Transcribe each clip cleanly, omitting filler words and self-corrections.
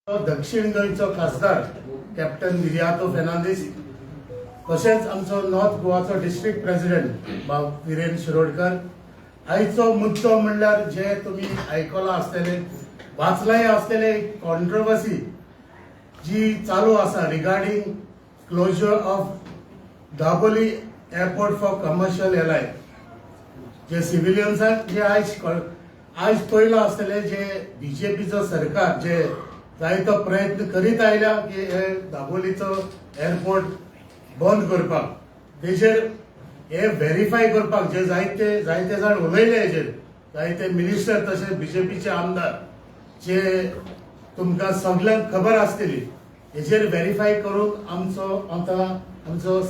दक्षिण गोंयचो खासदार कॅप्टन विरियातो फेर्नांदीस तशेंच आमचो नॉर्थ गोवाचो डिस्ट्रिक्ट प्रेसिडेंट भाव विरेन शिरोडकर। आयचो मुद्दो म्हणल्यार जे तुम्ही आयकलां आसतले वाचलांय आसतले कॉन्ट्रोवर्सी जी चालू आसा regarding closure of Dabolim airport for commercial airline जे सिव्हिलियन्सांक जे आज पयला आसतले जे बीजेपीचो सरकार जे जायतो प्रयत्न करीत आयल्या की हे दाबोलीचो एअरपोर्ट बंद करपाक तेजेर हे व्हेरीफाय करपाक जे जायते जाण उलयले हेजेर जायते मिनिस्टर तशेंच बीजेपीचे आमदार जे तुमकां सगळ्यांक खबर आसतली हेजेर व्हेरीफाय करून आमचो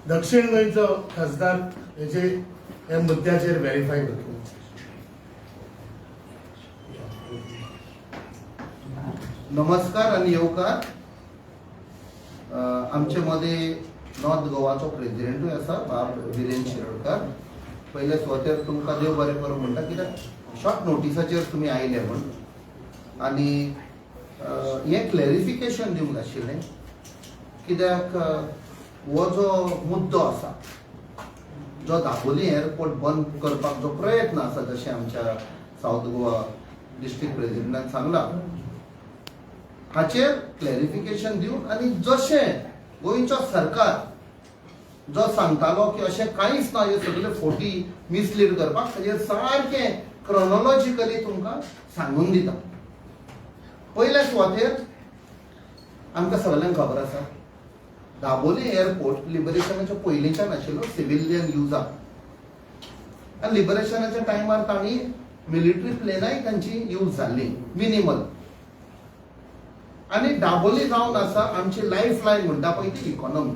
दक्षिण गोंयचो खासदार हे मुद्द्याचेर व्हेरीफाय करतलो। नमस्कार आणि येवकार। आमचे मध्ये नॉर्थ गोवाचो प्रेसिडेंटूय आसा बाब विरेन शिरोडकर। पहिले स्वतेर तुमकां देव बरें करूं म्हणटा कित्याक शॉर्ट नोटिसाचेर तुमी आयले म्हण आनी हे क्लॅरिफिकेशन दिवंक आशिल्लें कित्याक हो जो मुद्दो आसा जो दाबोली एअरपोर्ट बंद करपाक जो प्रयत्न आसा जशें आमच्या साऊथ गोवा डिस्ट्रिक्ट प्रेसिडेंटान सांगला हाचेर क्लॅरिफिकेशन दिवन आनी जशें गोंयचो सरकार जो सांगतालो की अशें कांयच ना हे सगळे फोटी मिसलीड करपाक ताचेर सारकें क्रोनोलॉजिकली तुमकां सांगून दिता। पयल्या सुवातेर आमकां सगळ्यांक खबर आसा दाबोली एअरपोर्ट लिबरेशनाच्या पयलींच्यान आशिल्लो सिव्हिलियन युजाक आनी लिबरेशनाच्या टायमार तांणी मिलिटरी प्लेनाय तांची यूज जाल्ली मिनिमल आणि दाबोली जावन आसा आमची लायफ लायन म्हणटा पळय ती इकॉनॉमी।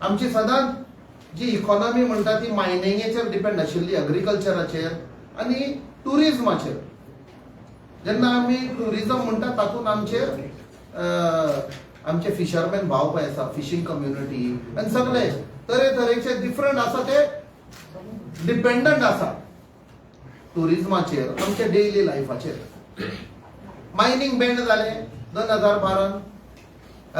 आमची सदांच जी इकॉनॉमी म्हणटा ती मायनिंगेचेर डिपेंड आशिल्ली एग्रीकल्चराचेर आनी टुरिजमाचेर। जेन्ना आमी टुरिजम म्हणटा तातूंत आमचे फिशरमॅन भाव पळय आसा फिशिंग कम्युनिटी आनी सगळे तरेतरेचे डिफरंट आसा ते डिपेंडंट आसा टुरिजमाचेर आमच्या डेली लायफाचेर। मायनिंग बँड जाले 2012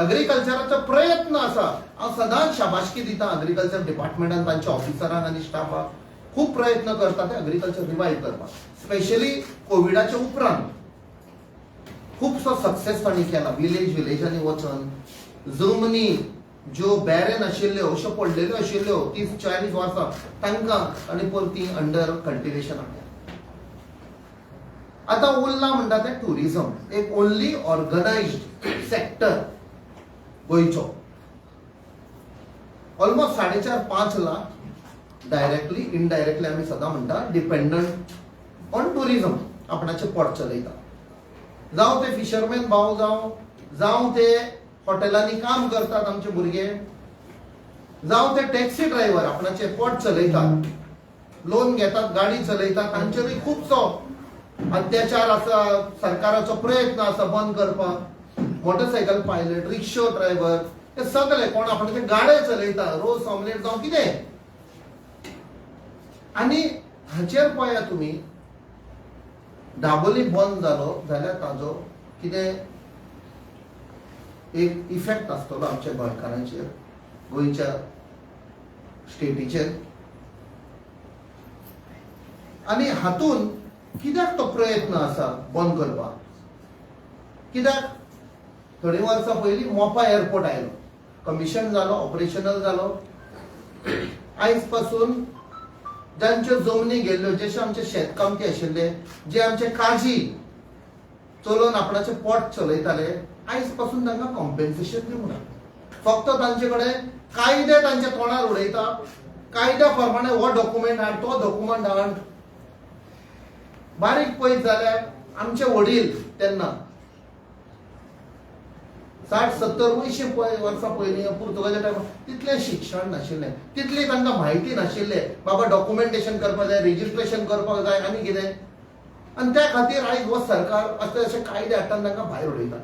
एग्रीकल्चराचो प्रयत्न आसा। हांव सदांच शाबासकी दिता एग्रीकल्चर डिपार्टमेंटान तांच्या ऑफिसरांक आनी स्टाफाक खूब प्रयत्न करता ते एग्रीकल्चर रिवायव करपाक स्पेशली कोविडाच्या उपरांत खूबसो सक्सेस तांणी केला। विलेजांनी वचून जमनी ज्यो बॅरेन आशिल्ल्यो अश्यो पडलेल्यो आशिल्ल्यो 30-40 वर्सां तांकां आनी परती अंडर कल्टिवेशन हाडल्या। आता उरला म्हणटा ते टुरिजम एक ओनली ऑर्गनायज्ड सेक्टर गोंयचो ऑलमोस्ट 4.5 लाख डायरेक्टली इनडायरेक्टली आमी सदां म्हणटा डिपेंडंट ऑन टुरिजम आपणाचे पोट चलयता। जावं ते फिशरमॅन भाव जावं ते हॉटेलांनी काम करतात आमचे भुरगे जावं ते टॅक्सी ड्रायव्हर आपणाचे पोट चलयतात लोन घेतात गाडी चलयतात तांचेरूय खूबसो अत्याचार आसा। सरकाराचो प्रयत्न आसा बंद करपाक। मोटरसायकल पायलट रिक्षा ड्रायव्हर हे सगळे कोण आपणाचे गाडे चलयता रोस ऑमलेट जावं कितें आनी हाचेर पळया तुमी दाबोली बंद जालो जाल्यार ताजो कितें एक इफेक्ट आसतलो आमच्या गोंयकारांचेर गोंयच्या स्टेटीचेर आनी हातून कित्याक तो प्रयत्न आसा बंद करपाक कित्याक थोडी वर्सां पयलीं मोपा एअरपोर्ट आयलो कमिशन जालो ऑपरेशनल जालो। आयज पासून जांच्यो जमनी गेल्ल्यो जशे आमचे शेतकामती आशिल्ले जे आमचे काजी चलोवन आपणाचे पोट चलयताले आयज पासून तांकां कॉम्पेन्सेशन दिवंक ना। फक्त तांचे कडेन कायदे तांच्या तोंडार उडयता कायद्या प्रमाणे हो डॉक्युमेंट हाड तो डॉक्युमेंट हाड। बारीक पळयत जाल्यार आमचे वडील तेन्ना 60-70 वर्सां पयलीं पुर्तुगाच्या टायमार तितलें शिक्षण नाशिल्लें तितली तांकां म्हायती नाशिल्लें बाबा डॉक्युमेंटेशन करपाक जाय रेजिस्ट्रेशन करपाक जाय आनी कितें आनी त्या खातीर आयज हो सरकार अशे कायदे हाडटान तांकां भायर उडयता।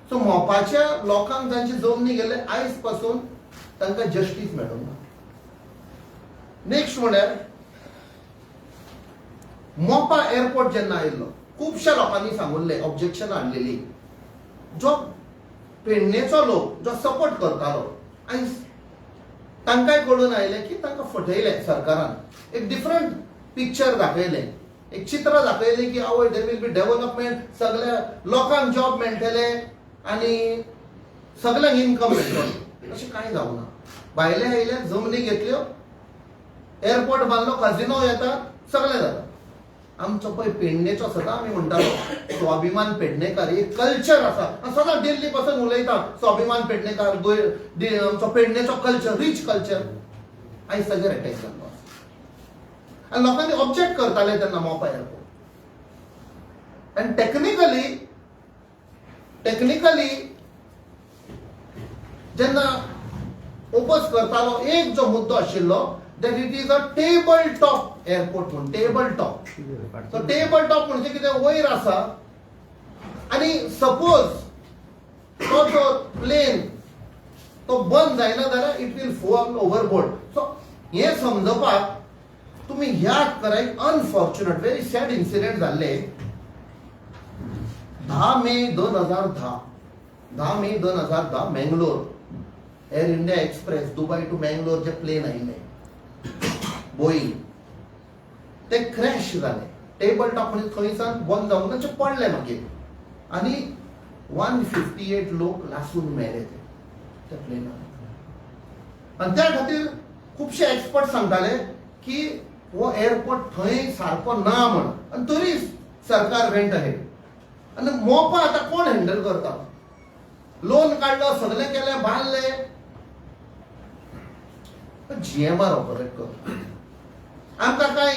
सो मोपाच्या लोकांक जांची जमनी गेले आयज पासून तांकां जस्टीस मेळूंक ना। नेक्स्ट म्हळ्यार मोपा एअरपोर्ट जेन्ना आयिल्लो खुबशा लोकांनी सांगुल्ले ऑब्जेक्शन हाडलेली जो पेडणेचो लोक जो सपोर्ट करतालो आयज तांकांय कळून आयलें की तांकां फटयलें सरकारान एक डिफरंट पिक्चर दाखयलें एक चित्र दाखयलें की आवय देर वील बी डेव्हलपमेंट सगळ्या लोकांक जॉब मेळटले आनी सगळ्यांक इन्कम मेळटलो अशें कांय जावना भायले आयले जमनी घेतल्यो एअरपोर्ट बांदलो काजिनो येता सगळें जाता आमचो पळय पेडणेचो सदां आमी म्हणटालो स्वाभिमान पेडणेकार एक कल्चर आसा सदां दिल्ली पासून उलयता स्वाभिमान पेडणेकार आमचो पेडणेचो कल्चर रिच कल्चर आयज ताजेर अटॅक जाल्लो आनी लोकांनी ऑब्जेक्ट करताले तेन्ना मोपा एअरपोर्ट आनी टेक्निकली जेन्ना ओपोज करतालो एक जो मुद्दो आशिल्लो that it is a table top airport म्हणून table top so table top म्हणजे कितें वयर आसा आनी सपोज तो जो प्लेन तो बंद जायना जाल्यार it will fall overboard so हे समजपाक तुम्ही याद करा एक अनफॉर्च्युनेट व्हेरी सॅड इन्सिडेंट जाल्ले 10 May 2010 Mangalore Air India Express Dubai to Mangalore जे प्लेन आयिल्ले बोईंग ते क्रॅश जाले टेबल टॉप म्हणजे थंयसान बंद जावन तांचे पडले मागीर आनी 158 लोक लासून मेले त्या प्लेनान आनी त्या खातीर खुबशे एक्सपर्ट सांगताले की हो एअरपोर्ट थंय सारको ना म्हण आनी तरी सरकार वेंट अहेड आनी मोपा आतां कोण हँडल करता लोन काडलो सगळें केलें बांदलें जीएमआर ऑपरेट करता आमकां कांय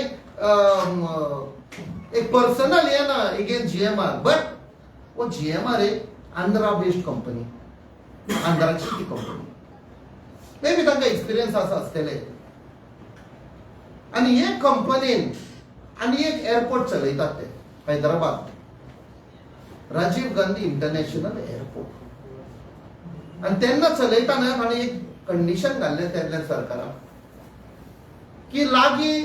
एक पर्सनल हे ना एगेन्स्ट जीएमआर बट वो जीएमआर एक आंध्रा बेस्ड कंपनी आंध्राची ती कंपनी मे बी तांकां एक्सपिरियन्स आसतले आनी हे कंपनीन आनी एक एअरपोर्ट चलयतात ते हैदराबाद राजीव गांधी इंटरनॅशनल एअरपोर्ट आनी तेन्ना चलयतना ताणें एक कंडिशन घाल्लें तेन्ना सरकाराक की लागीं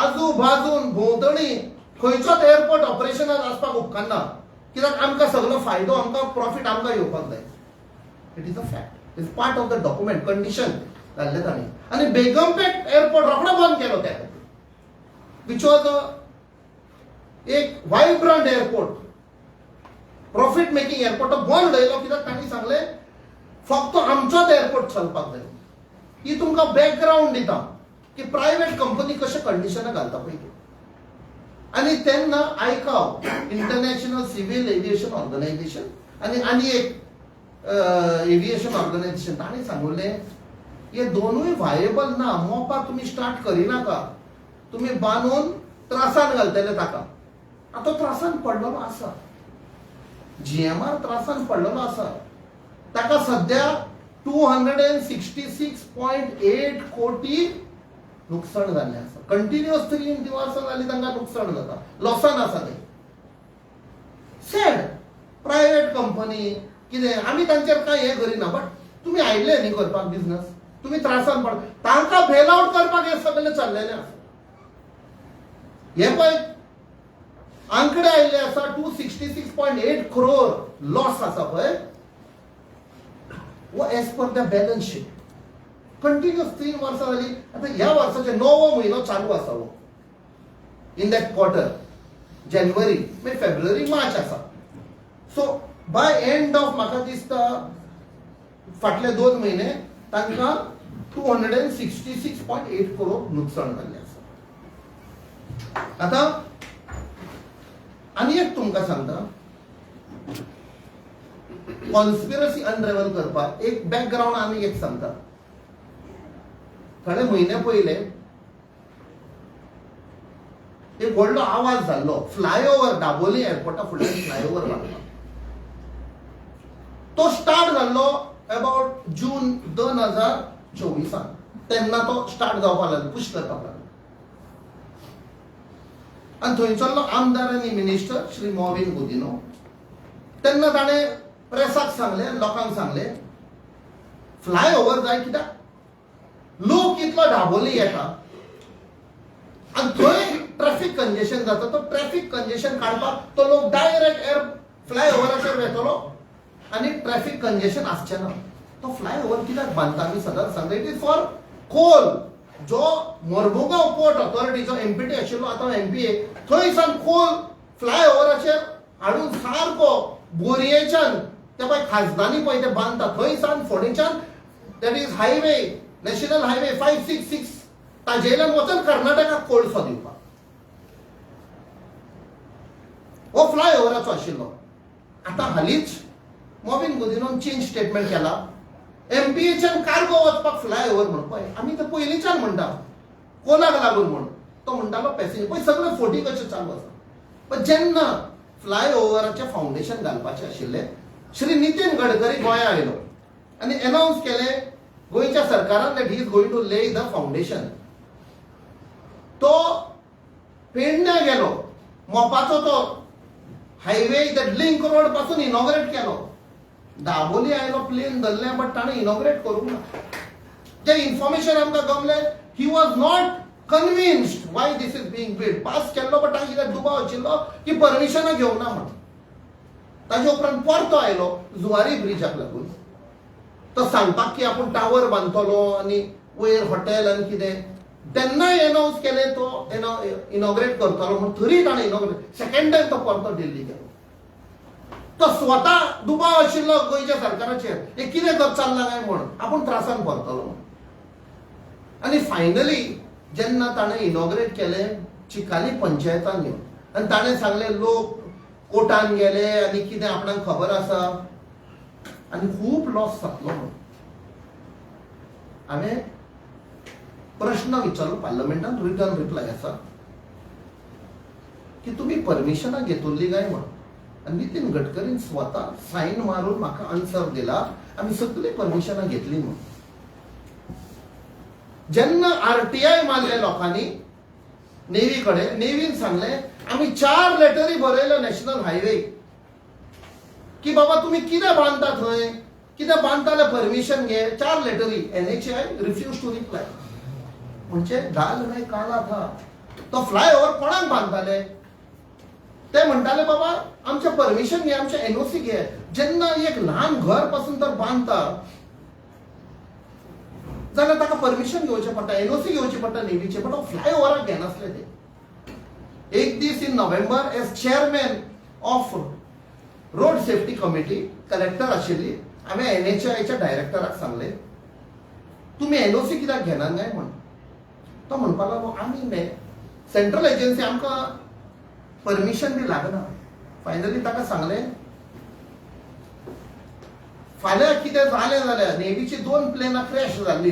आजू बाजून भोंवतणी खंयचोच एअरपोर्ट ऑपरेशनात आसपाक उपकारना कित्याक आमकां सगळो फायदो आमकां प्रॉफिट आमकां येवपाक जाय it is a fact is part of the document condition घाल्लें ताणें आनी बेगमपेट एअरपोर्ट रोखडो बंद केलो त्या खातीर विच वॉज एक vibrant airport profit making airport तो बंद उडयलो कित्याक तांणी सांगलें फक्त आमचोच एअरपोर्ट चलपाक जाय ही तुमकां बॅकग्रावंड दिता की प्रायव्हेट कंपनी कशे कंडिशनां घालता पळय ते आनी तेन्ना आयकाव इंटरनॅशनल सिव्हिल एव्हिएशन ऑर्गनायझेशन आनी एक एव्हिएशन ऑर्गनायझेशन ताणें सांगलें हे दोनूय व्हायेबल ना मोपा तुमी स्टार्ट करिनाका तुमी बांदून त्रासान घालतले ताका आतां त्रासान पडलेलो आसा जीएमआर त्रासान पडलेलो आसा ताका सध्या 266.8 कोटी नुकसाण जाल्लें आसा कंटिन्युअस 3 वर्सां जालीं तांकां नुकसाण जाता लॉसान आसा ते सॅड प्रायव्हेट कंपनी कितें आमी तांचेर कांय हें करिना बट तुमी आयिल्ले न्ही करपाक बिझनस तुमी त्रासान पड तांकां बेल आउट करपाक हें सगळें चल्लेलें आसा हे पळय आंकडे आयिल्ले आसा 266.8 करोड लॉस आसा पळय वो as per the balance sheet continuous 3 वर्सां जालीं आतां ह्या वर्साचे 9वो म्हयनो चालू आसा वो इन दॅट क्वॉर्टर जानेवारी मागीर फेब्रुवारी मार्च आसा सो बाय एंड ऑफ म्हाका दिसता फाटले 2 म्हयने तांकां 266.8 करोड नुकसाण जाल्लें आसा आतां आनी एक तुमकां सांगता कॉन्स्पिरसी अनरेवल करपाक एक बॅकग्रावंड आनी एक सांगता थोडे म्हयने पयले एक व्हडलो आवाज जाल्लो फ्लायओव्हर दाबोली एअरपोर्टा फुडल्यान फ्लायओव्हर बांदला तो स्टार्ट जाल्लो अबाउट जून 2024 तेन्ना तो स्टार्ट जावपाक लागलो पुश करपाक लागलो आनी थंयसरलो आमदार आनी मिनिस्टर श्री मॉविन गुदिनो तेन्ना ताणें प्रेसाक सांगलें लोकांक सांगलें फ्लायओव्हर जाय कित्याक लोक इतलो दाबोली येता आनी थंय ट्रॅफिक कंजेशन जाता तो ट्रॅफिक कंजेशन काडपाक तो लोक डायरेक्ट एअर फ्लायओव्हराचेर येतलो आणि ट्रॅफिक कंजेशन आसचें ना. तो फ्लायओव्हर कित्याक बांदता आमी सदांच सांगता इट इज फॉर कोल. जो मोर्मुगांव पोर्ट ऑथॉरिटीचो एमपीटी आशिल्लो आतां एमपीए थंयसान कोल फ्लायओव्हराचेर हाडून सारको बोरयेच्यान ते पळय खाजदानी पळय ते बांदता थंयसान फोंडेच्यान that is highway national highway 566 ताजेल्यान वचून कर्नाटकाक कोळसो दिवपाक हो फ्लायओव्हराचो आशिल्लो. आतां हालींच मॉबिन गुदिनोन चेंज स्टेटमेंट केला. एमपीएच्यान कार्गो वचपाक फ्लायओव्हर म्हण पळय आमी ते पयलींच्यान म्हणटा कोलाक लागून म्हण तो म्हणटालो पॅसेंजर पळय सगळे फोटी कशें चालू आसा. पण जेन्ना फ्लायओव्हराचें फावंडेशन घालपाचें आशिल्लें श्री नितीन गडकरी गोंया आयलो आनी अनाउन्स केलें गोंयच्या सरकारान that he is going to lay the foundation. तो पेडण्या गेलो मोपाचो तो हायवे दॅट लिंक रोड पासून इनॉग्रेट केलो. दाबोली आयलो प्लेन धरलें बट ताणें इनॉग्रेट करूंक ना. जे इन्फॉर्मेशन आमकां गमलें he was not convinced why this is being build. Pass केल्लो बट ताका कितें दुबाव आशिल्लो की परमिशनां घेवना म्हण. ताजे उपरांत परतो आयलो जुवारी ब्रिजाक लागून तो सांगपाक की आपूण टावर बांदतलो आनी वयर हॉटेल आनी कितें तेन्नाय अनाउन्स केलें तो इनॉग्रेट करतलो म्हण तरी ताणें इनॉग्रेट सेकंड टायम तो परतो दिल्ली गेलो. तो स्वता दुबाव आशिल्लो गोंयच्या सरकाराचेर हे कितें कर चल्लां काय म्हण आपूण त्रासान परतलो म्हण. आनी फायनली जेन्ना ताणें इनॉग्रेट केलें चिकाली पंचायतान येवन आनी ताणें सांगलें लोक कोर्टान गेले आनी कितें आपणाक खबर आसा आनी खूब लॉस जातलो म्हण. हांवें प्रश्न विचारलो पार्लमेंटान रिटर्न रिप्लाय आसा की तुमी परमिशनां घेतली काय म्हण. आनी नितीन गडकरीन स्वता सायन मारून म्हाका आन्सर दिला आमी सगळी परमिशनां घेतली म्हण. जेन्ना आरटीआय मारले लोकांनी नेव्ही कडेन नेव्हीन सांगलें आमी 4 लेटरी बरयल्यो नॅशनल हायवे की बाबा तुम्ही कितें बांदता थंय कितें बांदता जाल्यार परमिशन घे 4 लेटरी. एनएचआय रिफ्यूज टू रिप्लाय. म्हणजे दाल नाही काला था. तो फ्लायओव्हर कोणाक बांदताले ते म्हणटाले बाबा आमचे परमिशन घे आमचे एनओसी घे. जेन्ना एक ल्हान घर पासून तर बांदता जाल्यार ताका परमिशन घेवचें पडटा एनओसी घेवची पडटा नेव्हीचे. बट हो फ्लायओव्हराक घेनासले ते. एक दीस in November as chairman of road safety committee collector आशिल्ली हांवें एनएचआयच्या डायरेक्टराक सांगलें तुमी एनओसी कित्याक घेना काय म्हण. तो म्हणपाक लागलो आमी सेंट्रल एजन्सी आमकां परमिशन बी लागना. फायनली ताका सांगलें फाल्यां कितें जालें जाल्यार नेव्हीची 2 प्लेनां क्रॅश जाल्ली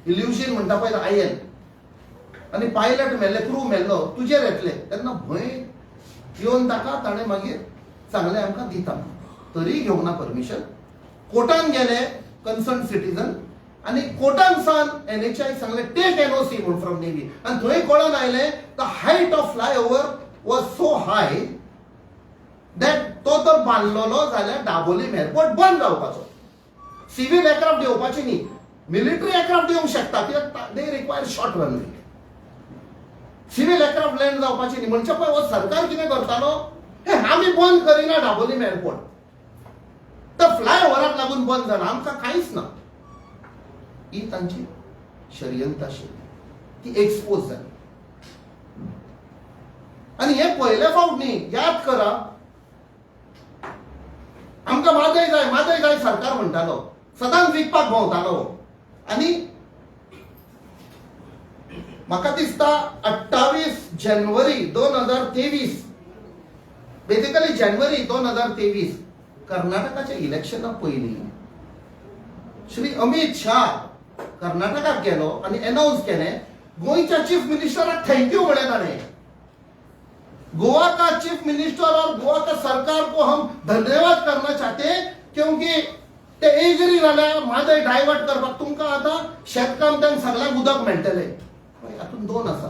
इल्युशन म्हणटा पळय आयएल आनी पायलट मेल्ले क्रू मेल्लो तुजेर येतले तेन्ना भंय येवन ताका ताणें मागीर सांगलें आमकां दिता. तरी घेवना परमिशन. कोर्टान गेले कन्सर्न सिटीजन आनी कोर्टान सान एनएचआय सांगलें टेक एनओसी म्हूण फ्रॉम नेव्ही. आनी थंय कळोन आयलें the height of flyover was so high that तो तर बांदलोलो जाल्यार दाबोलीम एअरपोर्ट बंद जावपाचो. सिव्हिल एअरक्राफ्ट येवपाची न्ही मिलिटरी एअरक्राफ्ट येवंक शकता कित्याक they require short runway. Civil aircraft land जावपाची न्ही म्हणजे पळय हो सरकार कितें करतालो हे आमी बंद करिना दाबोलीम एअरपोर्ट. तर फ्लायओव्हराक लागून बंद जालां आमकां कांयच ना. ही तांची षडयंत्र आशिल्ली ती एक्सपोज जाली. आनी हे पयले फावट न्ही याद करा आमकां मादय जाय सरकार म्हणटालो सदांच विकपाक भोंवतालो. आनी म्हाका दिसता 28 जानेवारी 2023 बेसिकली जानेवारी 2023 कर्नाटकाच्या इलेक्शना पयलीं श्री अमित शाह कर्नाटकाक गेलो आनी अनाउन्स केलें गोंयच्या चीफ मिनिस्टराक थँक्यू म्हळें ताणें. गोवा का चीफ मिनिस्टर और गोवा का सरकार को हम धन्यवाद करना चाहते हैं क्योंकि ते एग्री जाल्यार म्हादय डायवर्ट करपाक तुमकां आतां शेतकामत्यांक सगळ्यांक उदक मेळटलें. हातूंत 2 आसा.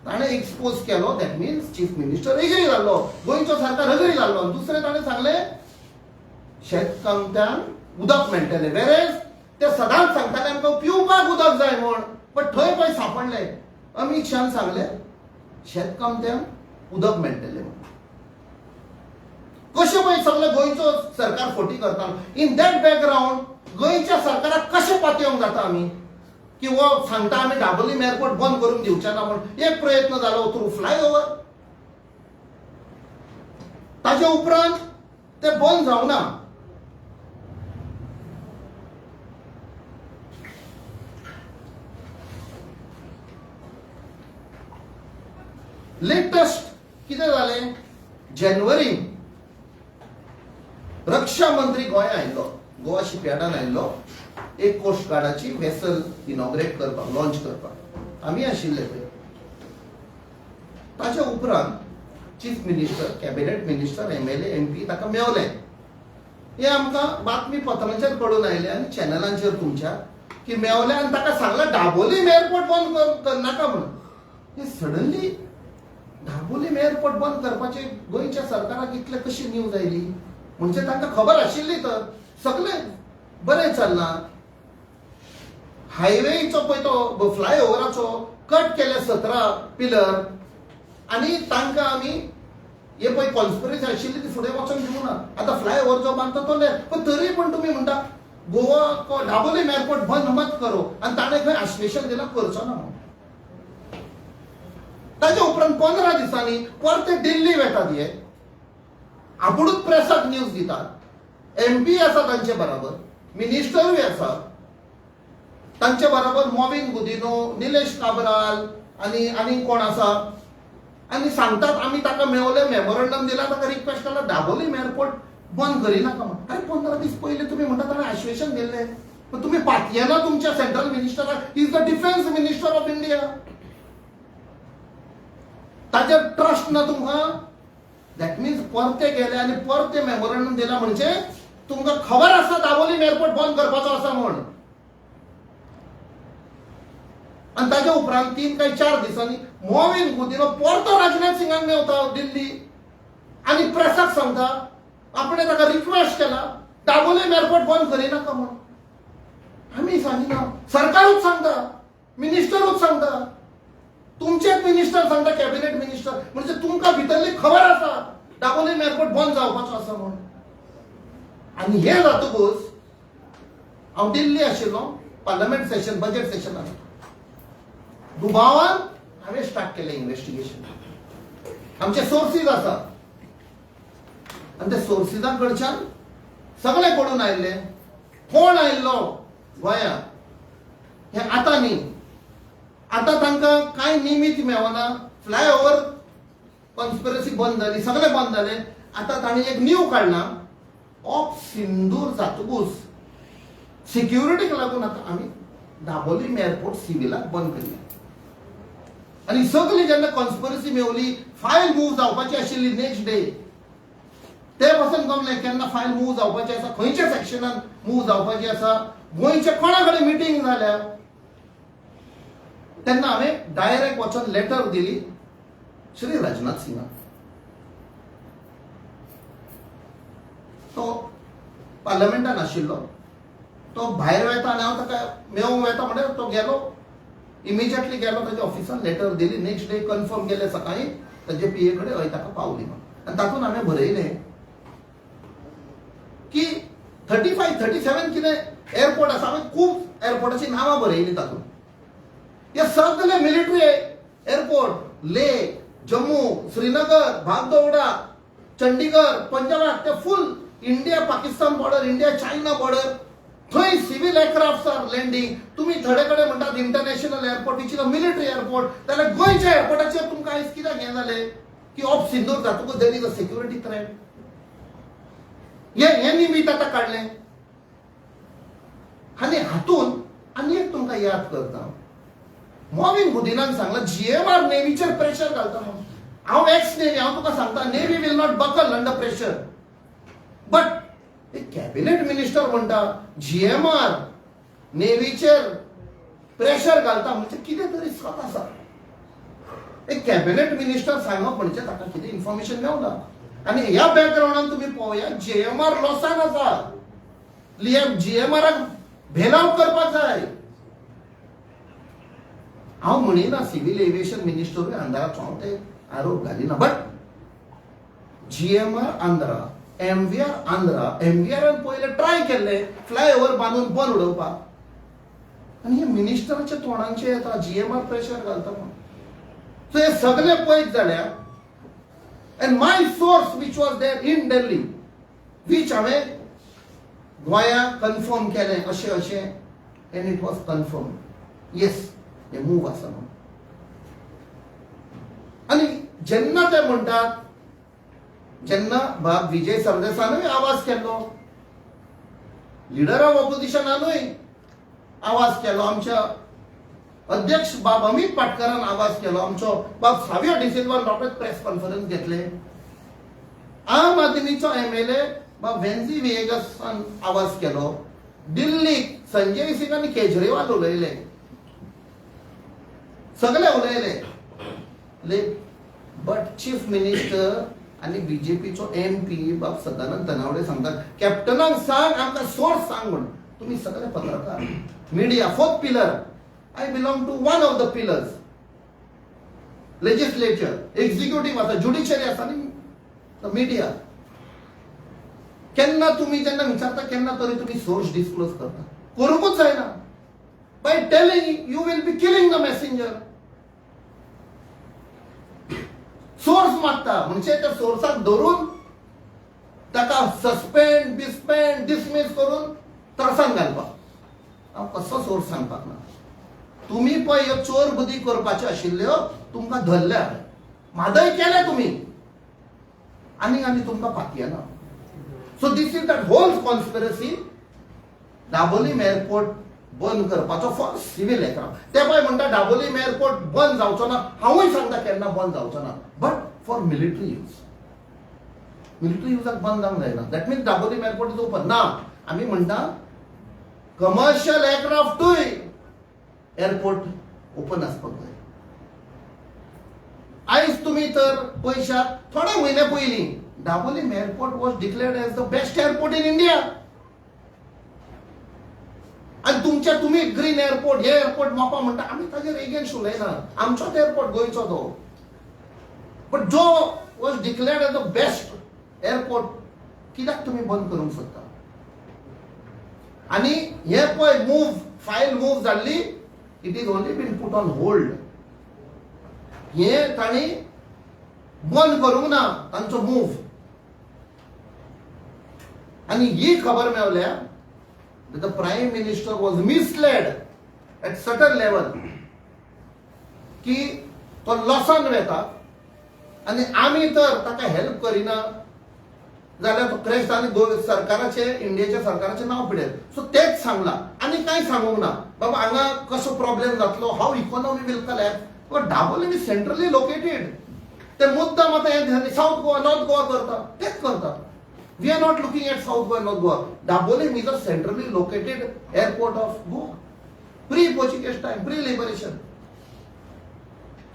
ताणें एक्सपोज केलो that means chief minister agree जाल्लो गोंयचो सरकार एग्री जाल्लो. दुसरें ताणें सांगलें शेतकामत्यांक उदक मेळटलें. वेरेज ते सदांच सांगताले आमकां पिवपाक उदक जाय म्हण. पण थंय पळय सापडलें अमित शाहान सांगलें शेतकामत्यांक उदक मेळटलें म्हणून. कशें मागीर सगळें गोंयचो सरकार फोटी करता. इन दॅट बॅकग्रावंड गोंयच्या सरकाराक कशें पातयेवंक जाता आमी की वो सांगता आमी डाबोलीम एअरपोर्ट बंद करून दिवचे ना म्हणून. एक प्रयत्न जालो थ्रू फ्लायओव्हर, ताचे उपरांत ते बंद जावंक ना. लेटेस्ट कितें जालें, जानेवारीन रक्षा मंत्री गोंया आयिल्लो, गोवा शिपयार्डान आयिल्लो एक कोस्ट गार्डाची वेसल इनॉग्रेट करपाक, लॉन्च करपाक. आमी आशिल्ले थंय. ताच्या उपरांत chief minister, cabinet minister, MLA, MP ताका मेवले. हे आमकां बातमीपत्रांचेर कळून आयले आनी चॅनलांचेर तुमच्या की मेवले आनी ताका सांगलें डाबोलीम एअरपोर्ट बंद करनाका म्हणून. हे सडनली डाबोलीम एअरपोर्ट बंद करपाचे गोंयच्या सरकाराक इतले कशी न्यूज आयली. म्हणजे तांकां खबर आशिल्ली तर सगळें बरें चल्लां. हायवेचो पळय तो फ्लायओव्हराचो कट केले 17 पिलर आनी तांकां आमी हे पळय कॉन्स्पिरसी आशिल्ली ती फुडें वचोंक दिवना. आतां फ्लायओव्हर जो बांदता तो पण तरी पण तुमी म्हणटा गोवा डाबोलीम एअरपोर्ट बंद मत करो आनी ताणें खंय आश्वेशन दिलां करचो ना म्हणून. ताच्या उपरांत 15 दिसांनी परते दिल्ली वेतात. हे आपुणूच प्रेसाक न्यूज दितात. MP आसा तांचे बरोबर, मिनिस्टरूय आसा तांचे बरोबर, मॉविन गुदिनो, निलेश काब्राल आनी कोण आसा, आनी सांगतात आमी ताका मेवले, मेमोरंडम दिला, ताका रिक्वेस्ट केला डाबोलीम एअरपोर्ट बंद करिनाका म्हणून. अरे 15 दीस पयलीं तुमी म्हणटा ताणें आश्वेशन दिल्लें, पण तुमी पातयेना तुमच्या सेंट्रल मिनिस्टराक. Is the defence minister of India. ताचेर ट्रस्ट ना तुमकां. दॅट मिन्स परते गेले आनी परते मेमोरंडम दिला म्हणजे तुमकां खबर आसा डाबोलीम एअरपोर्ट बंद करपाचो आसा म्हूण. आनी ताच्या उपरांत 3 काय 4 दिसांनी मॉविन गुदिनो परतो राजनाथ सिंगाक मेवता दिल्ली आनी प्रेसाक सांगता आपणें ताका रिक्वेस्ट केला डाबोलीम एअरपोर्ट बंद करिनाका म्हणून. आमी सांगिना, सरकारूच सांगता, मिनिस्टरूच सांगता, तुमचेच मिनिस्टर सांगता, कॅबिनेट मिनिस्टर. म्हणजे तुमकां भितरली खबर आसा डाबोलीम एअरपोर्ट बंद जावपाचो आसा म्हणून. आनी हे जातकूच हांव दिल्ली आशिल्लो पार्लमेंट सेशन, बजेट सेशनाक. दुबावान हांवें स्टार्ट केलें इन्व्हेस्टिगेशन. आमचे सोर्सीस आसा आनी त्या सोर्सिसां कडच्यान सगळें कळून आयिल्ले कोण आयिल्लो गोंयांत हें आतां न्ही. आतां तांकां कांय निमीत मेवना. फ्लायओव्हर कॉन्स्पिरसी बंद जाली, सगळें बंद जालें. आतां तांणी एक न्यू काडला, ऑफ सिंदूर जातकूच सिक्युरिटीक लागून आतां आमी डाबोलीम एअरपोर्ट सिव्हिलाक बंद केली. आनी सगळी जेन्ना कॉन्स्पिरसी मेवली, फायल मूव जावपाची आशिल्ली नेक्स्ट डे, ते पासून गमलें केन्ना फायल मूव जावपाची आसा, खंयच्या सेक्शनान मूव जावपाची आसा, गोंयचे कोणा कडेन मिटींग जाल्या. तेन्ना हांवें डायरेक्ट वचून लेटर दिली श्री राजनाथ सिंगाक. तो पार्लमेंटान आशिल्लो, तो भायर वेता आनी हांव ताका मेळूंक वेता म्हणल्यार तो गेलो, इमिजिएटली गेलो ताच्या ऑफिसान, लेटर दिली. नेक्स्ट डे कन्फर्म केलें सकाळीं ताचे PA कडेन, हय ताका पावली म्हणून. आनी तातूंत हांवें बरयलें की 35, 37 कितें एअरपोर्ट आसा. हांवें खूब एअरपोर्टाची नांवां बरयलीं तातूंत. हे सगळे मिलिटरी एअरपोर्ट, लेह, जम्मू, श्रीनगर, बागडोगरा, चंडीगड, पंजाबात, ते फुल India Pakistan border, India China border, थंय सिव्हिल एअरक्राफ्ट आर लँडिंग. तुम्ही थोडे कडेन म्हणटात इंटरनॅशनल एअरपोर्ट, इच मिलिटरी एअरपोर्ट. जाल्यार गोंयच्या एअरपोर्टाचेर तुमकां आयज कित्याक हें जालें की ऑफ सिंदूर जातकूच there is a security threat. हे निमीत आतां काडलें. आनी हातून आनी एक तुमकां याद करता, मॉविन गुदिनान सांगलां GMR नेव्हीचेर प्रेशर घालता म्हणून. हांव एक्स नेव्ही, हांव तुका सांगता navy will not buckle under pressure. But एक कॅबिनेट मिनिस्टर म्हणटा GMR नेव्हीचेर प्रेशर घालता म्हणजे कितें तरी सत आसा. एक कॅबिनेट मिनिस्टर सांगप म्हणजे ताका कितें इन्फॉर्मेशन मेवना. आनी ह्या बॅकग्रावंडान तुमी पळोवया, GMR लॉसान आसा. GMRाक भेलाव करपाक जाय. हांव म्हणिना सिव्हिल एव्हिएशन मिनिस्टरूय आंध्राचो हांव ते आरोप घालिना, but GMR Andhra, MVR Andhra, MVRन पयले ट्राय केल्ले फ्लायओव्हर बांदून बंद उडोवपाक, आनी हे मिनिस्टराच्या तोंडांचे येता GMR प्रेशर घालता म्हणून. सो हे सगळे पयत जाल्यार, and my source which was there in Delhi, which हांवें गोंया कन्फर्म केलें अशें अशें, and it was confirmed. Yes, हे मूव आसा म्हणून. आनी जेन्ना ते म्हणटात, जेन्ना बाब विजय सरदेसायानूय आवाज केलो, लिडर ऑफ ऑपोजिशनानूय आवाज केलो, आमच्या अध्यक्ष बाब अमित पाटकरान आवाज केलो, आमचो बाब सावियर डिसिल्वान रोखडेच प्रेस कॉन्फरन्स घेतले, आम आदमीचो MLA बाब वेन्झी विएगसान आवाज केलो, दिल्लीक संजय सिंग आनी केजरीवाल उलयले, सगळे उलयले, बट चीफ मिनिस्टर आणि बीजेपीचो MP बाब सदानंद तनावडे सांगतात कॅप्टनाक सांग, आमकां सोर्स सांग म्हणून. तुम्ही सगळे पत्रकार, media, fourth pillar, I belong to one of the pillars, legislature, executive आसा, ज्युडिशरी आसा आनी मीडिया. केन्ना तुम्ही जेन्ना विचारता केन्ना तरी तुम्ही सोर्स डिस्क्लोज करता, करूंकूच जायना. By telling you will B killing the messenger. Source मागता म्हणजे त्या सोर्साक धरून ताका सस्पेंड, डिसमिस करून त्रसान घालपाक. हांव कसो सोर्स सांगपाक ना. तुम्ही पळय ह्यो चोर बुदी करपाच्यो आशिल्ल्यो, तुमकां धरल्या, म्हादय केले तुम्ही, आनी तुमकां पातयना. So this is that whole conspiracy. Dabolim airport बंद करपाचो फॉर सिव्हिल एअरक्राफ्ट. ते पळय म्हणटा दाबोलीम एअरपोर्ट बंद जावचो ना, हांवूय सांगता केन्ना बंद जावचो ना, but for military use. Military युजाक बंद जावंक जायना. That means Dabolim airport is open ना. आमी म्हणटा कमर्शियल एअरक्राफ्टूय एअरपोर्ट ओपन आसपाक जाय. आयज तुम्ही तर पयशात थोडे म्हयने पयलीं Dabolim airport was declared as the best airport in India. आणि तुम्ही ग्रीन एअरपोर्ट, हे एअरपोर्ट मोपा म्हणटा, आमी ताजेर एगेन्स्ट उलयना, आमचोच एअरपोर्ट गोंयचो तो. बट जो was declared as the best airport, कित्याक तुम्ही बंद करूंक सोदता? आणि हे पळय मूव, फायल मूव जाल्ली, it is only been put on hold. हे तांणी बंद करूंक ना तांचो मूव. आणि ही खबर मेवल्या the prime minister was misled at certain level की तो लॉसान वेता आणि आमी तर ताका हेल्प करिना जाल्यार तो क्रॅश आनी सरकाराचे, इंडियाच्या सरकाराचे नाव पिडेल. सो तेच सांगला आनी कांय सांगूंक ना. बाबा हांगा कसो प्रॉब्लेम जातलो, how economy will collapse. But Dabolim is centrally located. ते मुद्दाम आतां हे साऊथ गोवा, नॉर्थ गोवा करता, तेच करता. We are not looking at South Goa and North Goa. Dabolim is a centrally located airport of Goa. Pre-Portuguese time, pre-liberation.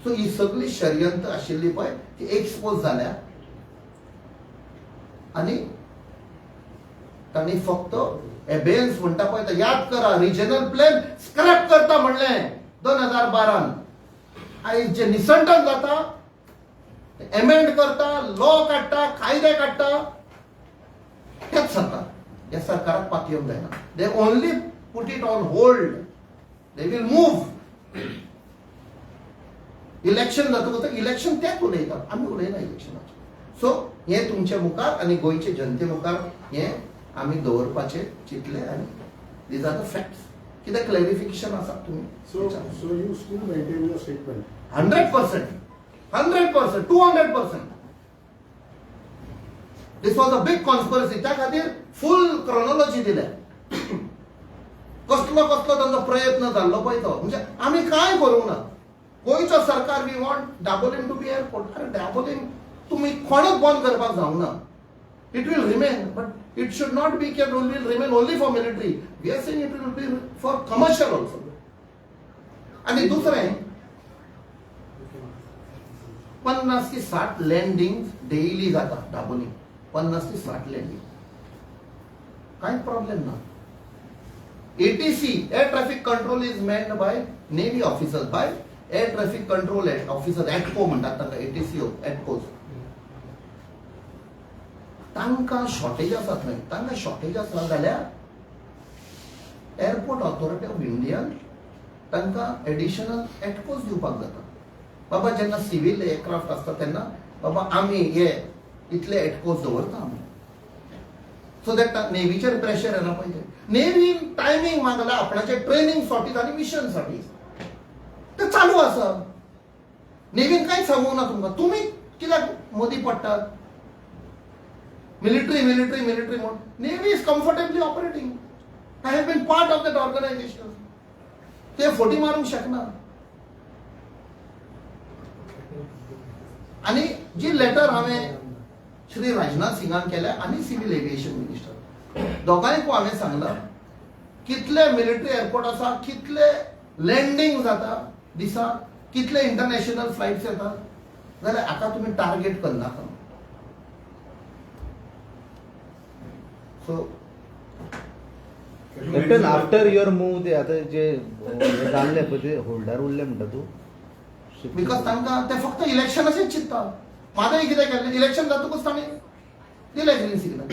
So ही सगळी षडयंत्र आशिल्ली पळय ती एक्सपोज जाल्या आणि तांणी फक्त एबेन्स म्हणटा पळय ते याद करा, रिजनल प्लॅन स्क्रॅप करता म्हणलें 2012. आयज जे निसंटन जाता, एमेंड करता, लॉ काडटा, कायदे काडटा, तेच सरकार. या सरकाराक पातयेवंक जायना. They only put it on hold. They will move. Election जातकच इलेक्शन तेच उलयतात, आमी उलयना इलेक्शनाचें. सो हे तुमचे मुखार आणि गोंयचे जनते मुखार हे आमी दवरपाचे चिंतले आनी दीज आर द फॅक्ट्स. कितें क्लॅरिफिकेशन आसा तुमी? So you still maintain your statement? 100%, 100%, 200%. This was a big conspiracy. त्या खातीर फुल क्रोनॉलॉजी दिल्या. कसलो तांचो प्रयत्न जाल्लो पळय तो. म्हणजे आमी कांय करूंक ना. गोंयचो सरकार we want Dabolim to be airport. अरे दाबोलीम तुम्ही कोणूच बंद करपाक जावंक ना. It will remain, but it should not be kept will remain only for military. We are saying it will be for commercial also. आणि दुसरें 50 ते 60 लँडिंग डेली जाता दाबोलीम. 50 ते 60 लँडिंग. कांय प्रॉब्लेम ना. ATC, air traffic control, is manned by navy officers, by air traffic control officer ATCO म्हणतात ताका ATCO एटकोस तांकां शॉर्टेज आसा थंय तांकां शॉर्टेज आसा जाल्यार एअरपोर्ट ऑथॉरिटी ऑफ इंडियान तांकां एडिशनल एटकोस दिवपाक जाता बाबा जेन्ना सिव्हिल एअरक्राफ्ट आसता तेन्ना बाबा आमी हे इतले एटकोस दवरता आमी सो दॅट नेव्हीचेर प्रेशर येना पाहिजे नेव्हीन टायमींग मागला आपणाचे ट्रेनिंग साठी आनी मिशन साठी ते चालू आसा नेव्हीन कांयच सांगूंक ना तुमकां तुमी कित्याक मदीं पडटात मिलिटरी म्हणून navy is comfortably operating I have been part of that organisation ते फोटी मारूंक शकना आणि जी लेटर हांवें श्री राजनाथ सिंगान केल्या आनी सिव्हिल एव्हिएशन मिनिस्टर दोगांयकूय हांवें सांगलां कितले मिलिटरी एअरपोर्ट आसा कितले लँडिंग जाता दिसा कितले इंटरनॅशनल फ्लायट्स येतात जाल्यार आतां तुमी टार्गेट करनाका so captain after your move ते आता जे जाल्ले पळय ते होल्डार उरले म्हणटा तूं बिकॉज तांकां ते फक्त इलेक्शनाचेच चिंतता मागीर कितें केलें इलेक्शन जातकूच तांणी दिलें ग्रीन सिग्नल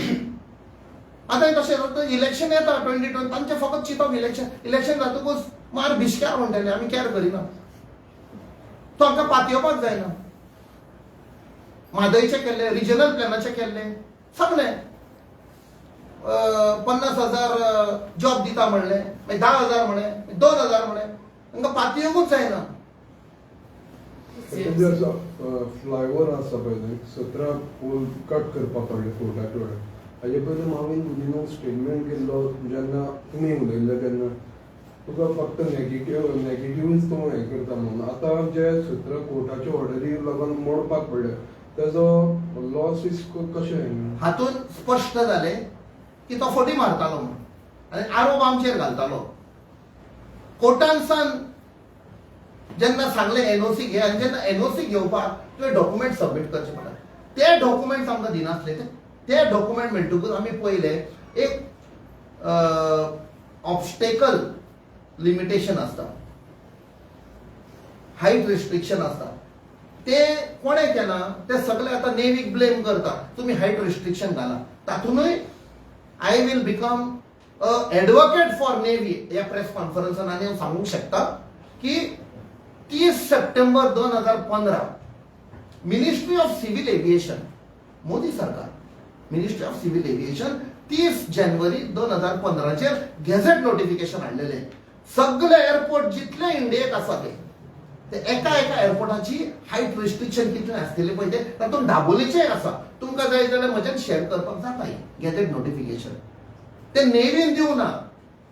आतां तशें जाता इलेक्शन येता 2020 तांचें फकत चिंतप इलेक्शन जातकूच मार भिश्क्यार म्हणटाले आमी कॅर करिना तो हांकां पातयेवपाक जायना म्हादयचें केल्लें रिजनल प्लॅनाचें केल्लें सगळें 50,000 जॉब दिता म्हणलें मागीर 10,000 म्हणलें 2,000 म्हणलें तांकां पातयेवूच जायना फ्लायओव्हर आसा पळय 17 पोल कट करपाक पडले कोर्टाचे वेळार हाजे पयलीं हांवें दुनीन स्टेटमेंट केल्लो जेन्ना तुमी उलयल्ले तेन्ना तुका फक्त नेगेटिव्हच तूं हें करता म्हणून आतां जे 17 कोर्टाचे ऑर्डरी लागून मोडपाक पडले तेजो लॉस इज कशें हातून स्पश्ट जालें की तो फोटी मारतालो म्हणून आनी आरोप आमचेर घालतालो कोर्टान सान जेन्ना सांगलें NOC घे आनी जेन्ना NOC घेवपाक तुवें डॉक्युमेंट सबमीट करचे पडटा ते डॉक्युमेंट्स आमकां दिनासले ते डॉक्युमेंट म्हणटकूच आमी पयले एक ऑब्स्टेकल लिमिटेशन आसता हायट रिस्ट्रिक्शन आसता ते कोणें केला ते सगळे आतां नेव्हीक ब्लेम करता तुमी हायट रिस्ट्रिक्शन घाला तातूंतय I will become advocate for navy या प्रेस कॉन्फरन्सान आनी हांव सांगूंक शकता की 30 सप्टेंबर 2015 ministry of civil aviation Modi सरकार मिनिस्ट्री ऑफ सिव्हिल एव्हिएशन 30 जानेवारी 2015 चेर गॅझेट नोटिफिकेशन हाडलेलें सगळे एअरपोर्ट जितले इंडियेक आसा ते एका एअरपोर्टाची हायट रिस्ट्रिक्शन कितले आसतले पळय ते तातूंत दाबोलीचें आसा तुमकां जाय जाल्यार म्हज्यान शेअर करपाक जाता गॅझेट नोटिफिकेशन ते नेव्हीन दिवना